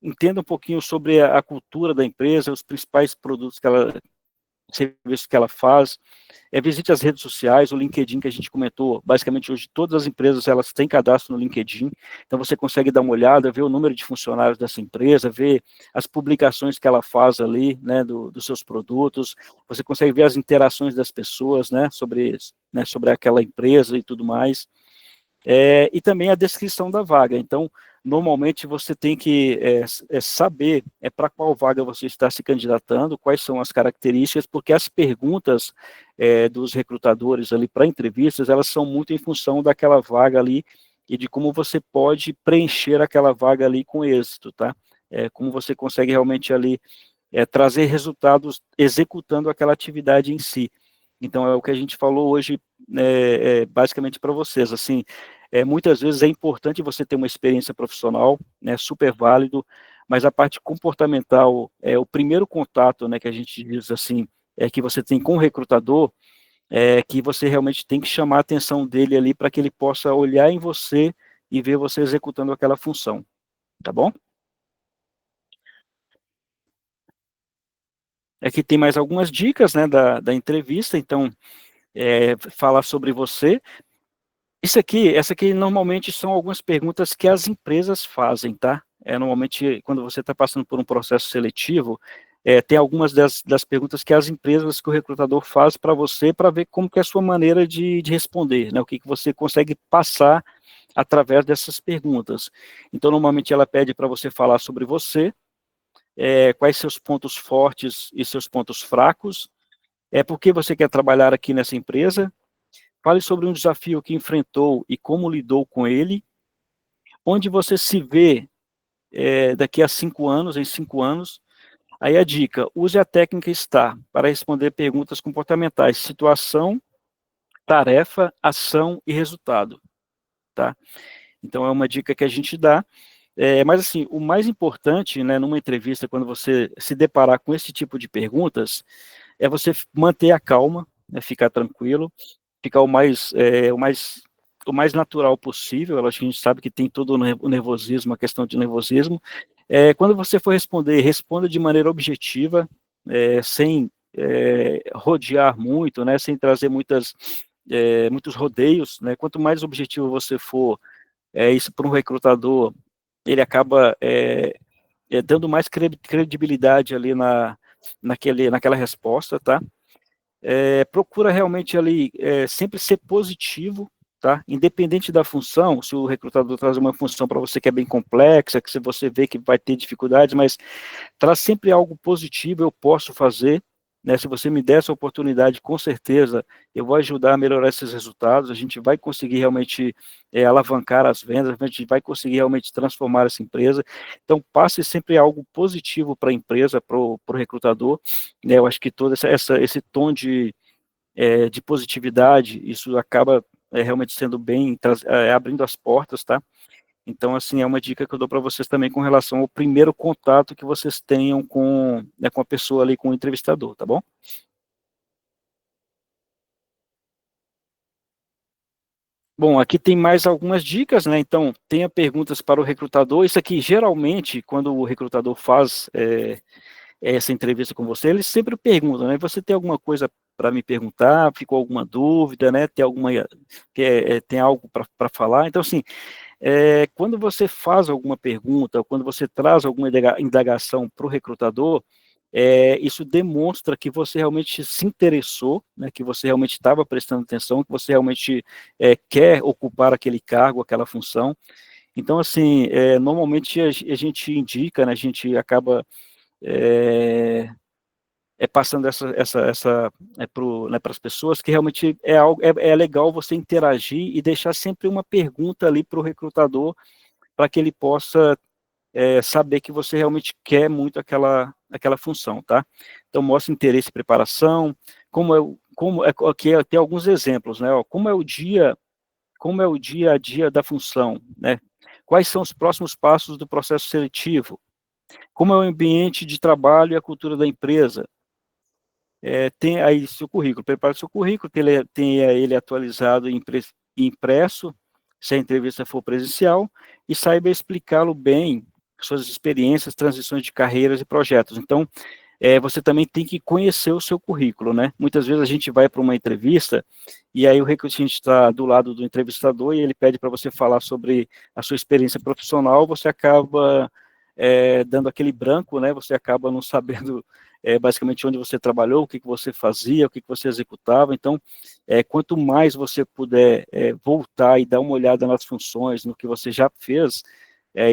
entenda um pouquinho sobre a cultura da empresa, os principais produtos serviços que ela faz, visite as redes sociais, o LinkedIn que a gente comentou, basicamente hoje todas as empresas elas têm cadastro no LinkedIn, então você consegue dar uma olhada, ver o número de funcionários dessa empresa, ver as publicações que ela faz ali, né, dos seus produtos, você consegue ver as interações das pessoas, né, sobre aquela empresa e tudo mais, e também a descrição da vaga. Então, normalmente você tem que saber para qual vaga você está se candidatando, quais são as características, porque as perguntas dos recrutadores ali para entrevistas, elas são muito em função daquela vaga ali e de como você pode preencher aquela vaga ali com êxito, tá? Como você consegue realmente ali trazer resultados executando aquela atividade em si. Então, é o que a gente falou hoje, basicamente para vocês, assim, muitas vezes é importante você ter uma experiência profissional, né, super válido, mas a parte comportamental, o primeiro contato, né, que a gente diz assim, que você tem com o recrutador, que você realmente tem que chamar a atenção dele ali para que ele possa olhar em você e ver você executando aquela função, tá bom? Aqui tem mais algumas dicas, né, da entrevista, então, falar sobre você. Essa aqui normalmente são algumas perguntas que as empresas fazem, tá? Normalmente, quando você está passando por um processo seletivo, tem algumas das perguntas que as empresas, que o recrutador faz para você, para ver como que é a sua maneira de responder, né? O que você consegue passar através dessas perguntas. Então, normalmente ela pede para você falar sobre você, quais seus pontos fortes e seus pontos fracos, por que você quer trabalhar aqui nessa empresa, fale sobre um desafio que enfrentou e como lidou com ele, onde você se vê daqui a 5 anos, em 5 anos. Aí a dica, use a técnica STAR para responder perguntas comportamentais, situação, tarefa, ação e resultado, tá? Então é uma dica que a gente dá, mas assim, o mais importante, né, numa entrevista, quando você se deparar com esse tipo de perguntas, é você manter a calma, né, ficar tranquilo, ficar o mais natural possível. Eu acho que a gente sabe que tem todo o nervosismo, a questão de nervosismo. Quando você for responder, responda de maneira objetiva, sem rodear muito, né, sem trazer muitos rodeios, né. Quanto mais objetivo você for, isso para um recrutador, ele acaba dando mais credibilidade ali naquela resposta, tá? Procura realmente ali sempre ser positivo, tá? Independente da função, se o recrutador traz uma função para você que é bem complexa, que se você vê que vai ter dificuldades, mas traz sempre algo positivo, eu posso fazer, né? Se você me der essa oportunidade, com certeza eu vou ajudar a melhorar esses resultados, a gente vai conseguir realmente alavancar as vendas, a gente vai conseguir realmente transformar essa empresa. Então, passe sempre algo positivo para a empresa, para o recrutador, né? Eu acho que todo esse tom de positividade, isso acaba realmente sendo bem, abrindo as portas, tá? Então, assim, é uma dica que eu dou para vocês também com relação ao primeiro contato que vocês tenham com a pessoa ali, com o entrevistador, tá bom? Bom, aqui tem mais algumas dicas, né? Então, tenha perguntas para o recrutador. Isso aqui, geralmente, quando o recrutador faz essa entrevista com você, eles sempre perguntam, né? Você tem alguma coisa para me perguntar? Ficou alguma dúvida, né? Tem algo para falar? Então, assim, quando você faz alguma pergunta, ou quando você traz alguma indagação para o recrutador, isso demonstra que você realmente se interessou, né, que você realmente estava prestando atenção, que você realmente quer ocupar aquele cargo, aquela função. Então, assim, normalmente a gente indica, né, a gente acaba passando essa para as pessoas que realmente é legal você interagir e deixar sempre uma pergunta ali para o recrutador, para que ele possa saber que você realmente quer muito aquela função, tá? Então, mostra interesse e preparação, aqui tem alguns exemplos, né? Ó, como é o dia a dia da função, né? Quais são os próximos passos do processo seletivo? Como é o ambiente de trabalho e a cultura da empresa? Tem aí seu currículo, prepare seu currículo, tenha ele atualizado e impresso, se a entrevista for presencial, e saiba explicá-lo bem, suas experiências, transições de carreiras e projetos. Então, você também tem que conhecer o seu currículo, né? Muitas vezes a gente vai para uma entrevista, e aí o recrutante está do lado do entrevistador, e ele pede para você falar sobre a sua experiência profissional, você acaba dando aquele branco, né? Você acaba não sabendo basicamente onde você trabalhou, o que você fazia, o que você executava. Então, quanto mais você puder voltar e dar uma olhada nas funções, no que você já fez,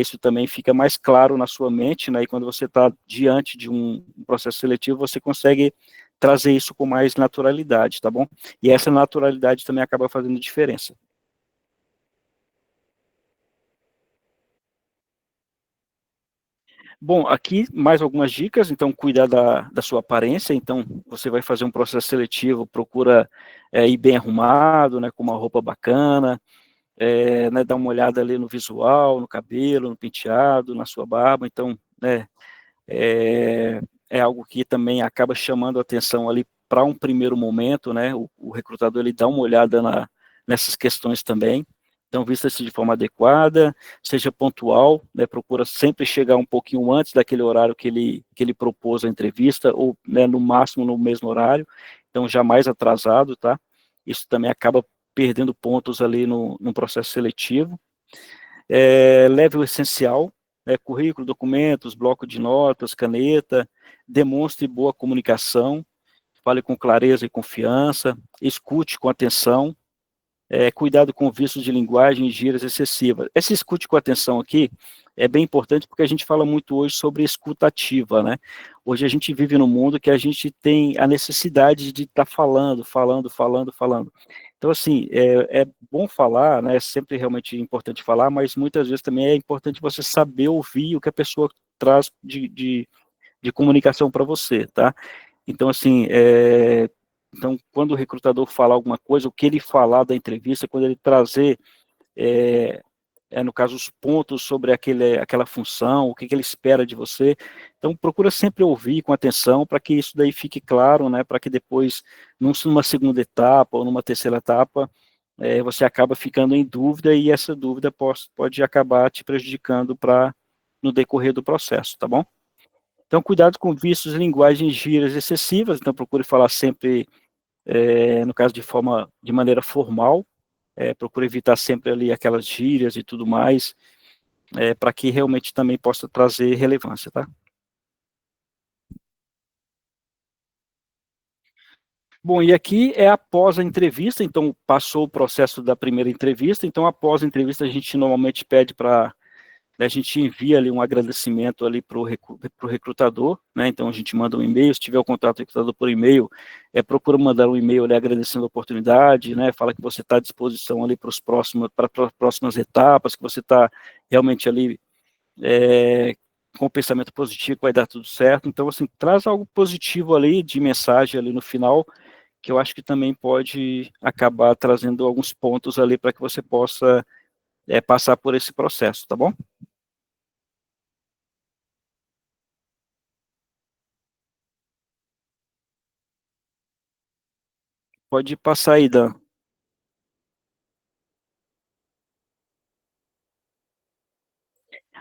isso também fica mais claro na sua mente, né? E quando você está diante de um processo seletivo, você consegue trazer isso com mais naturalidade, tá bom? E essa naturalidade também acaba fazendo diferença. Bom, aqui mais algumas dicas. Então, cuidar da sua aparência. Então, você vai fazer um processo seletivo, procura ir bem arrumado, né, com uma roupa bacana, né, dar uma olhada ali no visual, no cabelo, no penteado, na sua barba. Então, né, é algo que também acaba chamando a atenção ali para um primeiro momento, né? O recrutador ele dá uma olhada nessas questões também. Então, vista-se de forma adequada, seja pontual, né? Procura sempre chegar um pouquinho antes daquele horário que ele propôs a entrevista, ou, né, no máximo no mesmo horário, então jamais atrasado, tá? Isso também acaba perdendo pontos ali no processo seletivo. Leve o essencial, currículo, documentos, bloco de notas, caneta, demonstre boa comunicação, fale com clareza e confiança, escute com atenção, cuidado com vícios de linguagem e gírias excessivas. Esse escute com atenção aqui é bem importante porque a gente fala muito hoje sobre escuta ativa, né? Hoje a gente vive num mundo que a gente tem a necessidade de estar falando. Então, assim, é bom falar, né? É sempre realmente importante falar, mas muitas vezes também é importante você saber ouvir o que a pessoa traz de comunicação para você, tá? Então, assim, então, quando o recrutador falar alguma coisa, o que ele falar da entrevista, quando ele trazer no caso, os pontos sobre aquela função, o que ele espera de você. Então, procura sempre ouvir com atenção para que isso daí fique claro, né, para que depois, numa segunda etapa ou numa terceira etapa, você acaba ficando em dúvida e essa dúvida pode acabar te prejudicando no decorrer do processo, tá bom? Então, cuidado com vícios e linguagens gírias excessivas, então procure falar sempre, no caso de maneira formal, procure evitar sempre ali aquelas gírias e tudo mais, para que realmente também possa trazer relevância, tá? Bom, e aqui é após a entrevista, então passou o processo da primeira entrevista, então após a entrevista a gente normalmente pede para, a gente envia ali um agradecimento ali para o recrutador, né, então a gente manda um e-mail, se tiver o contato do recrutador por e-mail, procura mandar um e-mail ali agradecendo a oportunidade, né, fala que você está à disposição ali para as próximas etapas, que você está realmente ali com o pensamento positivo, que vai dar tudo certo, então assim, traz algo positivo ali, de mensagem ali no final, que eu acho que também pode acabar trazendo alguns pontos ali para que você possa passar por esse processo, tá bom? Pode passar aí, Dan.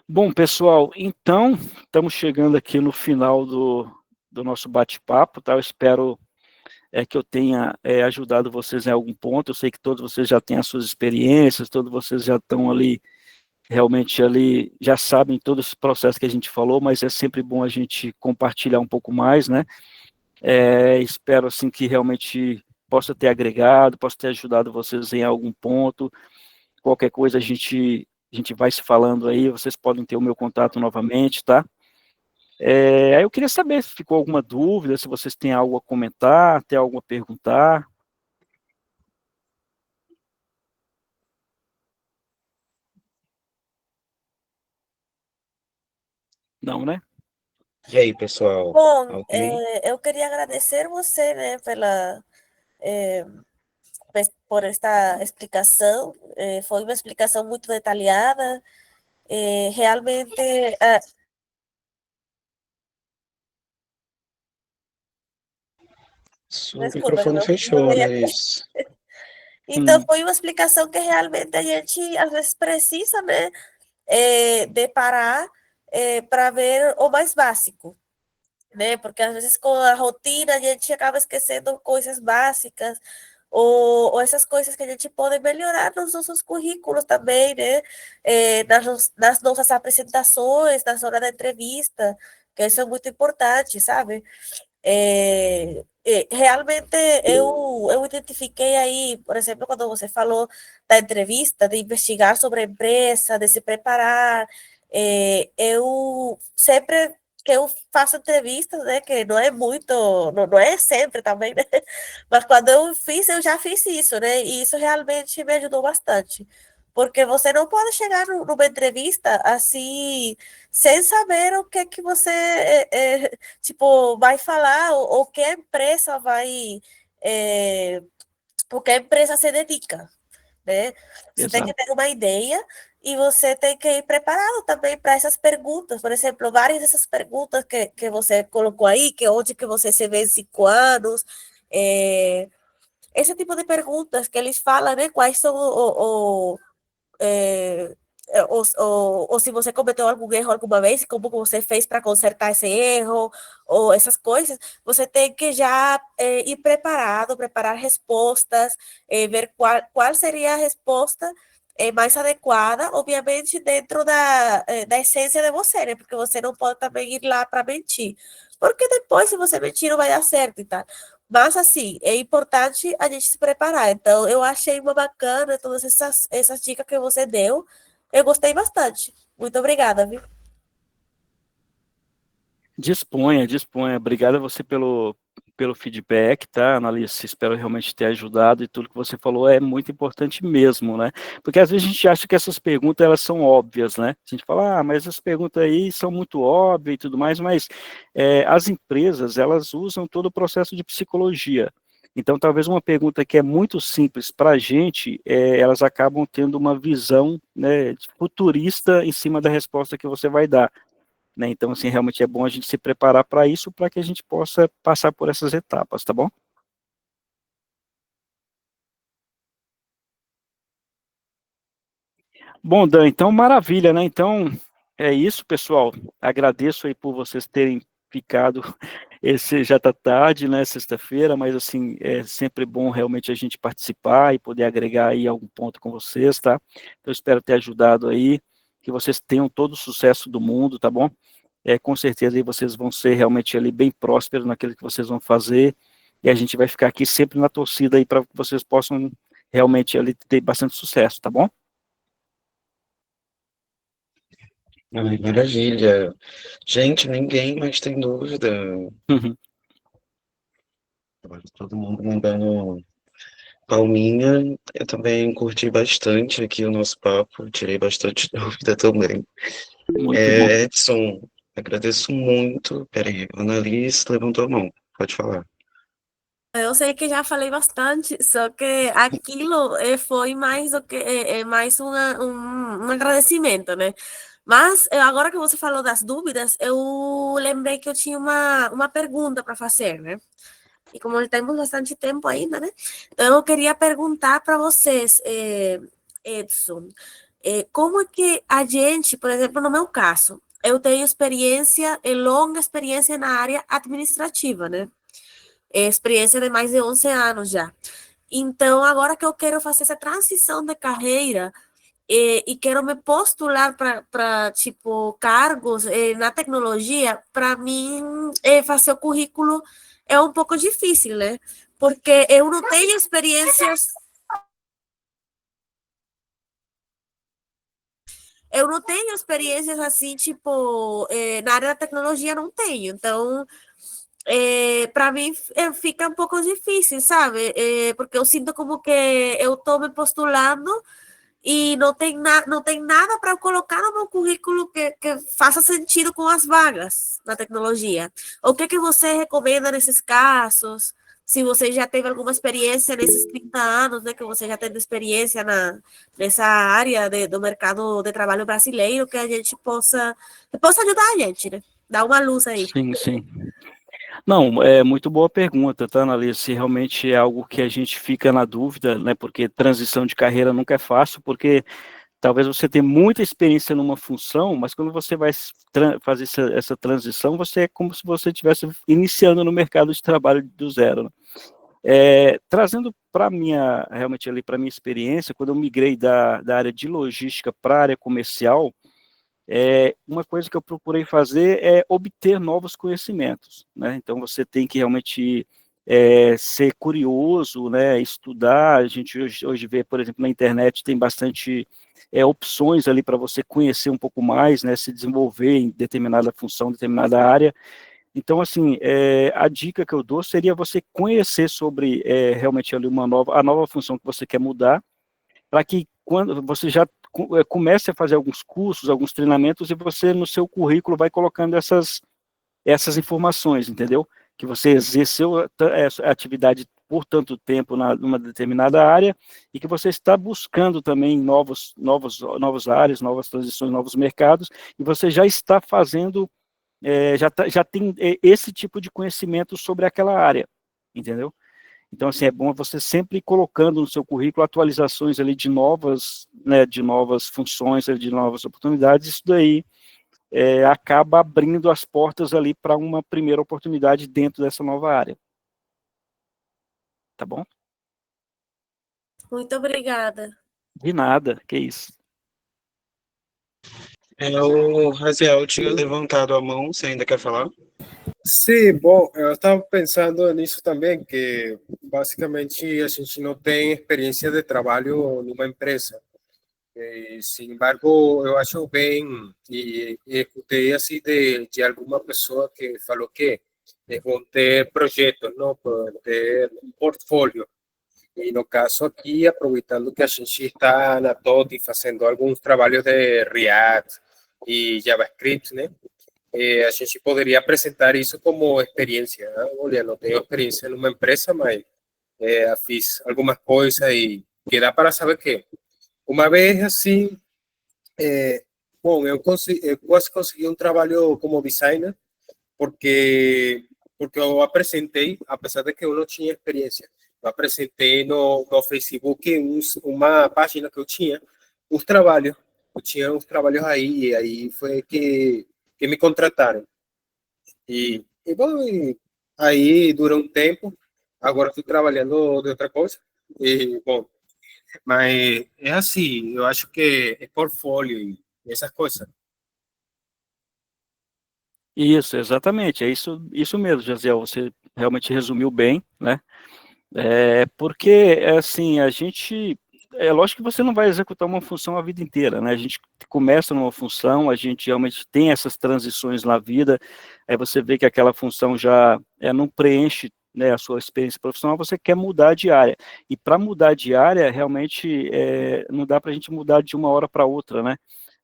Bom, pessoal, então, estamos chegando aqui no final do nosso bate-papo, tá? Eu espero que eu tenha ajudado vocês em algum ponto. Eu sei que todos vocês já têm as suas experiências, todos vocês já estão ali, realmente ali, já sabem todo esse processo que a gente falou, mas é sempre bom a gente compartilhar um pouco mais, né? Espero, assim, que realmente possa ter agregado, possa ter ajudado vocês em algum ponto. Qualquer coisa a gente vai se falando aí, vocês podem ter o meu contato novamente, tá? Aí eu queria saber se ficou alguma dúvida, se vocês têm algo a comentar, tem algo a perguntar. Não, né? E aí, pessoal? Bom, Alguém? eu queria agradecer você, né, eh, por esta explicação. Foi uma explicação muito detalhada. Realmente, Seu desculpa, que microfone não fechou, veio. Laís. Então, foi uma explicação que realmente a gente, às vezes, precisa, né, de parar para ver o mais básico, né? Porque às vezes com a rotina a gente acaba esquecendo coisas básicas ou essas coisas que a gente pode melhorar nos nossos currículos também, né? Nas nossas apresentações, nas horas da entrevista, que isso é muito importante, sabe? Realmente eu identifiquei aí, por exemplo, quando você falou da entrevista, de investigar sobre a empresa, de se preparar, eu sempre que eu faço entrevistas, né, que não é muito, não é sempre também, né, mas quando eu fiz, eu já fiz isso, né, e isso realmente me ajudou bastante, porque você não pode chegar numa entrevista assim, sem saber o que você tipo, vai falar o que a empresa vai, o que a empresa se dedica, né? Você tem que Exato. ter uma ideia e você tem que ir preparado também para essas perguntas. Por exemplo, várias dessas perguntas que você colocou aí, que onde que você se vê em 5 anos, esse tipo de perguntas que eles falam, né? Quais são é, ou se você cometeu algum erro alguma vez, como você fez para consertar esse erro, ou essas coisas, você tem que já ir preparado, preparar respostas, ver qual seria a resposta mais adequada, obviamente dentro da essência de você, né? Porque você não pode também ir lá para mentir. Porque depois, se você mentir, não vai dar certo e tal. Mas, assim, é importante a gente se preparar. Então, eu achei uma bacana todas essas dicas que você deu. Eu gostei bastante. Muito obrigada, viu? Disponha, disponha. Obrigado a você pelo feedback, tá, Analice? Espero realmente ter ajudado e tudo que você falou é muito importante mesmo, né? Porque às vezes a gente acha que essas perguntas elas são óbvias, né? A gente fala, mas essas perguntas aí são muito óbvias e tudo mais, mas as empresas elas usam todo o processo de psicologia. Então, talvez uma pergunta que é muito simples para a gente, elas acabam tendo uma visão, né, futurista em cima da resposta que você vai dar, né? Então, assim, realmente é bom a gente se preparar para isso, para que a gente possa passar por essas etapas, tá bom? Bom, Dan, então maravilha, né? Então é isso, pessoal. Agradeço aí por vocês terem ficado. Esse já tá tarde, né? Sexta-feira, mas assim é sempre bom realmente a gente participar e poder agregar aí algum ponto com vocês, tá? Então espero ter ajudado aí, que vocês tenham todo o sucesso do mundo, tá bom? Com certeza aí vocês vão ser realmente ali bem prósperos naquilo que vocês vão fazer e a gente vai ficar aqui sempre na torcida aí para que vocês possam realmente ali ter bastante sucesso, tá bom? Ai, maravilha. Gente, ninguém mais tem dúvida. Uhum. Agora todo mundo mandando palminha. Eu também curti bastante aqui o nosso papo, tirei bastante dúvida também. Muito bom. Edson, agradeço muito. Peraí, a Annalise levantou a mão. Pode falar. Eu sei que já falei bastante, só que aquilo foi mais do que mais um agradecimento, né? Mas agora que você falou das dúvidas, eu lembrei que eu tinha uma pergunta para fazer, né? E como temos bastante tempo ainda, né? Então eu queria perguntar para vocês, Edson, como é que a gente, por exemplo, no meu caso, eu tenho experiência, longa experiência na área administrativa, né? Experiência de mais de 11 anos já. Então, agora que eu quero fazer essa transição de carreira e quero me postular para tipo, cargos na tecnologia, para mim, fazer o currículo é um pouco difícil, né? Porque eu não tenho experiências. Eu não tenho experiências assim, tipo, na área da tecnologia não tenho. Então, para mim fica um pouco difícil, sabe? Porque eu sinto como que eu estou me postulando e não tem nada para eu colocar no meu currículo que faça sentido com as vagas na tecnologia. O que você recomenda nesses casos? Se você já teve alguma experiência nesses 30 anos, né, que você já teve experiência nessa área do mercado de trabalho brasileiro, que a gente possa ajudar a gente, né? Dar uma luz aí. Sim, sim. Não, é muito boa pergunta, tá, Annalise? Se realmente é algo que a gente fica na dúvida, né? Porque transição de carreira nunca é fácil, porque talvez você tenha muita experiência numa função, mas quando você vai fazer essa transição, você é como se você estivesse iniciando no mercado de trabalho do zero, né? Trazendo para minha, realmente ali para minha experiência, quando eu migrei da área de logística para a área comercial, uma coisa que eu procurei fazer é obter novos conhecimentos, né? Então você tem que realmente ser curioso, né? Estudar. A gente hoje vê, por exemplo, na internet tem bastante opções ali para você conhecer um pouco mais, né? Se desenvolver em determinada função, determinada área. Então, assim, a dica que eu dou seria você conhecer sobre realmente ali a nova função que você quer mudar, para que quando você já comece a fazer alguns cursos, alguns treinamentos, e você no seu currículo vai colocando essas informações, entendeu? Que você exerceu a atividade por tanto tempo numa determinada área e que você está buscando também novas áreas, novas transições, novos mercados, e você já está fazendo, já tem esse tipo de conhecimento sobre aquela área, entendeu? Então, assim, é bom você sempre ir colocando no seu currículo atualizações ali de novas, né, de novas funções, de novas oportunidades. Isso daí acaba abrindo as portas ali para uma primeira oportunidade dentro dessa nova área. Tá bom? Muito obrigada. De nada, que isso. O Raziel tinha levantado a mão, você ainda quer falar? Sim, bom, eu estava pensando nisso também, que basicamente a gente não tem experiência de trabalho numa empresa. Sin embargo, eu acho bem, e escutei assim de alguma pessoa que falou que vão ter projetos, não, ter um portfólio. E no caso aqui, aproveitando que a gente está na TOTI fazendo alguns trabalhos de React e JavaScript, né? A gente poderia apresentar isso como experiência, né? Olha, não tenho experiência numa empresa, mas fiz algumas coisas e que dá para saber que uma vez assim, bom, eu quase consegui um trabalho como designer, porque eu apresentei, apesar de que eu não tinha experiência, eu apresentei no Facebook uma página que eu tinha, uns trabalhos, eu tinha uns trabalhos aí, e aí foi que me contrataram. Bom, aí durou um tempo, agora estou trabalhando de outra coisa, e bom, mas é assim, eu acho que é portfólio e essas coisas. Isso, exatamente, é isso mesmo, Jaziel, você realmente resumiu bem, né? Porque, assim, é lógico que você não vai executar uma função a vida inteira, né? A gente começa numa função, a gente realmente tem essas transições na vida, aí você vê que aquela função já não preenche, né, a sua experiência profissional, você quer mudar de área. E para mudar de área, realmente, não dá para a gente mudar de uma hora para outra, né?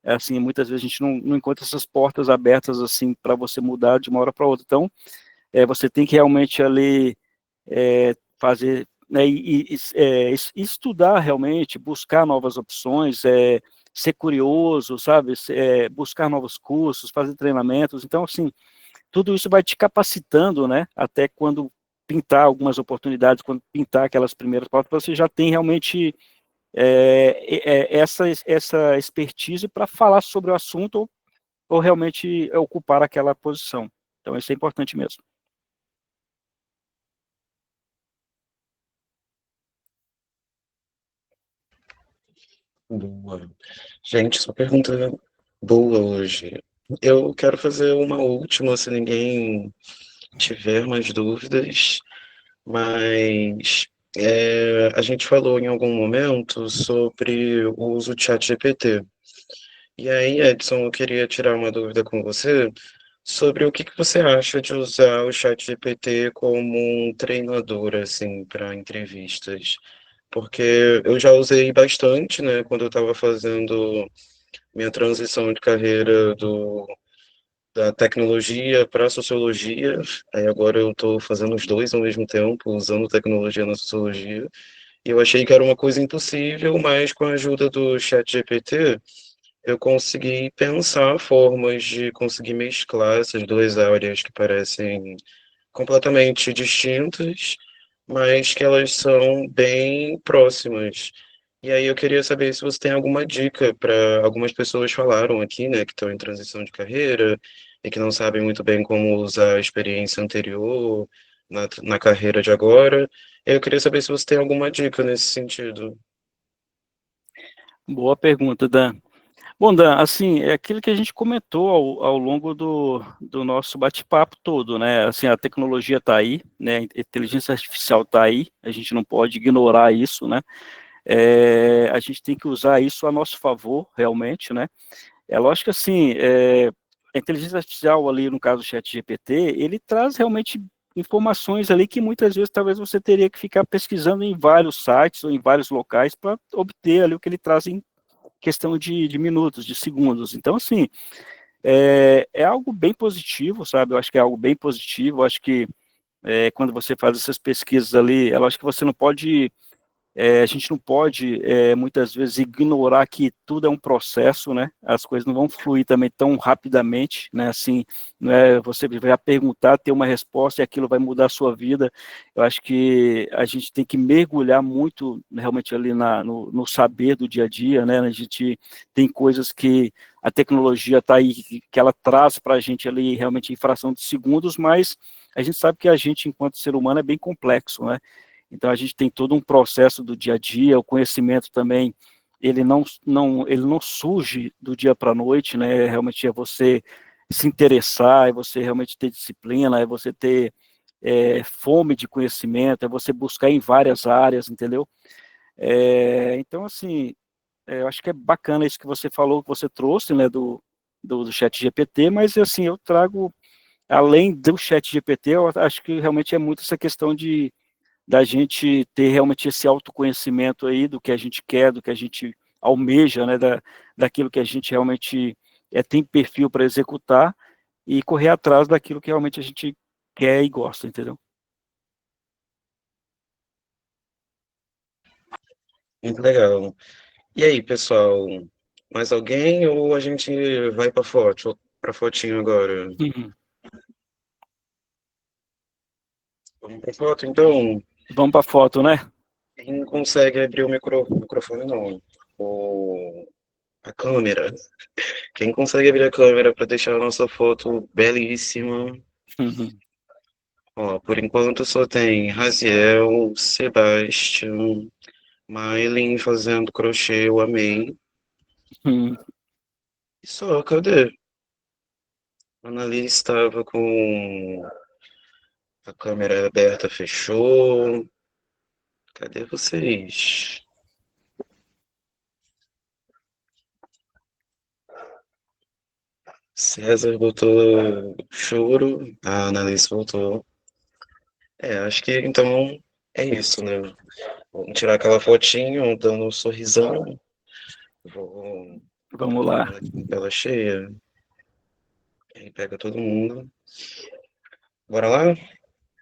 Assim, muitas vezes a gente não encontra essas portas abertas, assim, para você mudar de uma hora para outra. Então, você tem que realmente ali fazer, né, estudar realmente, buscar novas opções, ser curioso, sabe, buscar novos cursos, fazer treinamentos. Então, assim, tudo isso vai te capacitando, né, até quando pintar algumas oportunidades, quando pintar aquelas primeiras portas, você já tem realmente essa expertise para falar sobre o assunto ou realmente ocupar aquela posição. Então, isso é importante mesmo. Boa. Gente, sua pergunta boa hoje. Eu quero fazer uma última, se ninguém tiver mais dúvidas, mas a gente falou em algum momento sobre o uso do chat GPT. E aí, Edson, eu queria tirar uma dúvida com você sobre o que que você acha de usar o chat GPT como um treinador, assim, para entrevistas. Porque eu já usei bastante, né, quando eu estava fazendo minha transição de carreira da tecnologia para a sociologia. Aí agora eu estou fazendo os dois ao mesmo tempo, usando tecnologia na sociologia. E eu achei que era uma coisa impossível, mas com a ajuda do chat GPT, eu consegui pensar formas de conseguir mesclar essas duas áreas que parecem completamente distintas, mas que elas são bem próximas. E aí eu queria saber se você tem alguma dica para algumas pessoas falaram aqui, né, que estão em transição de carreira e que não sabem muito bem como usar a experiência anterior na carreira de agora. Eu queria saber se você tem alguma dica nesse sentido. Boa pergunta, Dan. Bom, Dan, assim, é aquilo que a gente comentou ao longo do nosso bate-papo todo, né? Assim, a tecnologia está aí, né? A inteligência artificial está aí, a gente não pode ignorar isso, né? A gente tem que usar isso a nosso favor, realmente, né? É lógico que, assim, a inteligência artificial ali, no caso do ChatGPT, ele traz realmente informações ali que muitas vezes talvez você teria que ficar pesquisando em vários sites ou em vários locais para obter ali o que ele traz em questão de minutos, de segundos. Então, assim, é algo bem positivo, sabe? Eu acho que é algo bem positivo. Eu acho que quando você faz essas pesquisas ali, eu acho que você não pode a gente não pode, muitas vezes, ignorar que tudo é um processo, né? As coisas não vão fluir também tão rapidamente, né? Assim, não é você vai perguntar, ter uma resposta e aquilo vai mudar a sua vida. Eu acho que a gente tem que mergulhar muito, realmente, ali no saber do dia a dia, né? A gente tem coisas que a tecnologia está aí, que ela traz para a gente ali, realmente, em fração de segundos, mas a gente sabe que a gente, enquanto ser humano, é bem complexo, né? Então, a gente tem todo um processo do dia a dia, o conhecimento também, ele não surge do dia para a noite, né? Realmente é você se interessar, é você realmente ter disciplina, é você ter fome de conhecimento, é você buscar em várias áreas, entendeu? Então, assim, eu acho que é bacana isso que você falou, que você trouxe, né, do chat GPT, mas, assim, eu trago, além do chat GPT, eu acho que realmente é muito essa questão da gente ter realmente esse autoconhecimento aí do que a gente quer, do que a gente almeja, né, daquilo que a gente realmente tem perfil para executar e correr atrás daquilo que realmente a gente quer e gosta, entendeu? Muito legal. E aí, pessoal, mais alguém ou a gente vai para foto, para fotinho agora? Uhum. Vamos para foto, então. Vamos para foto, né? Quem consegue abrir o microfone, não. A câmera. Quem consegue abrir a câmera para deixar a nossa foto belíssima? Uhum. Ó, por enquanto só tem Raziel, Sebastião, Maylin fazendo crochê, eu amei. Uhum. E só, cadê? A Annalise estava com a câmera aberta, fechou. Cadê vocês? César botou choro, a Annalise voltou. Acho que então é isso, né? Vamos tirar aquela fotinho, dando um sorrisão. Vou Vamos pegar lá, ela aqui com tela cheia. Aí pega todo mundo. Bora lá?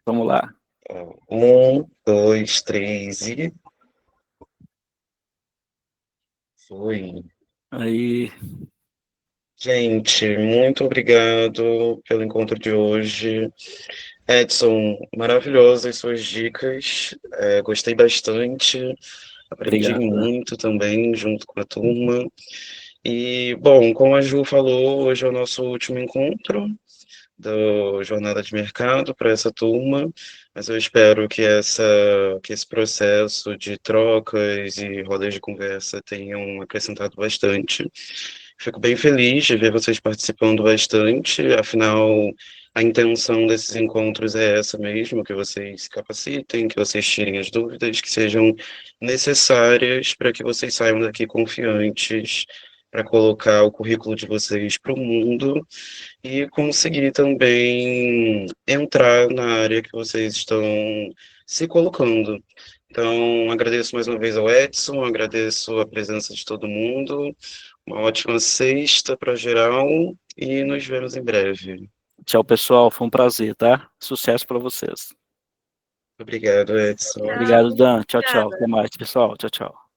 vamos lá. Ó, 1, 2, 3 e. Foi. Aí, Gente, muito obrigado pelo encontro de hoje. Edson, maravilhosas suas dicas. Gostei bastante. Aprendi obrigado. muito também junto com a turma. E, bom, como a Ju falou, hoje é o nosso último encontro da Jornada de Mercado para essa turma, mas eu espero que esse processo de trocas e rodas de conversa tenham acrescentado bastante. Fico bem feliz de ver vocês participando bastante, afinal, a intenção desses encontros é essa mesmo, que vocês se capacitem, que vocês tirem as dúvidas, que sejam necessárias para que vocês saiam daqui confiantes para colocar o currículo de vocês para o mundo e conseguir também entrar na área que vocês estão se colocando. Então, agradeço mais uma vez ao Edson, agradeço a presença de todo mundo, uma ótima sexta para geral e nos vemos em breve. Tchau, pessoal. Foi um prazer, tá? Sucesso para vocês. Obrigado, Edson. Obrigado, Dan. Tchau, tchau. Obrigada. Até mais, pessoal. Tchau, tchau.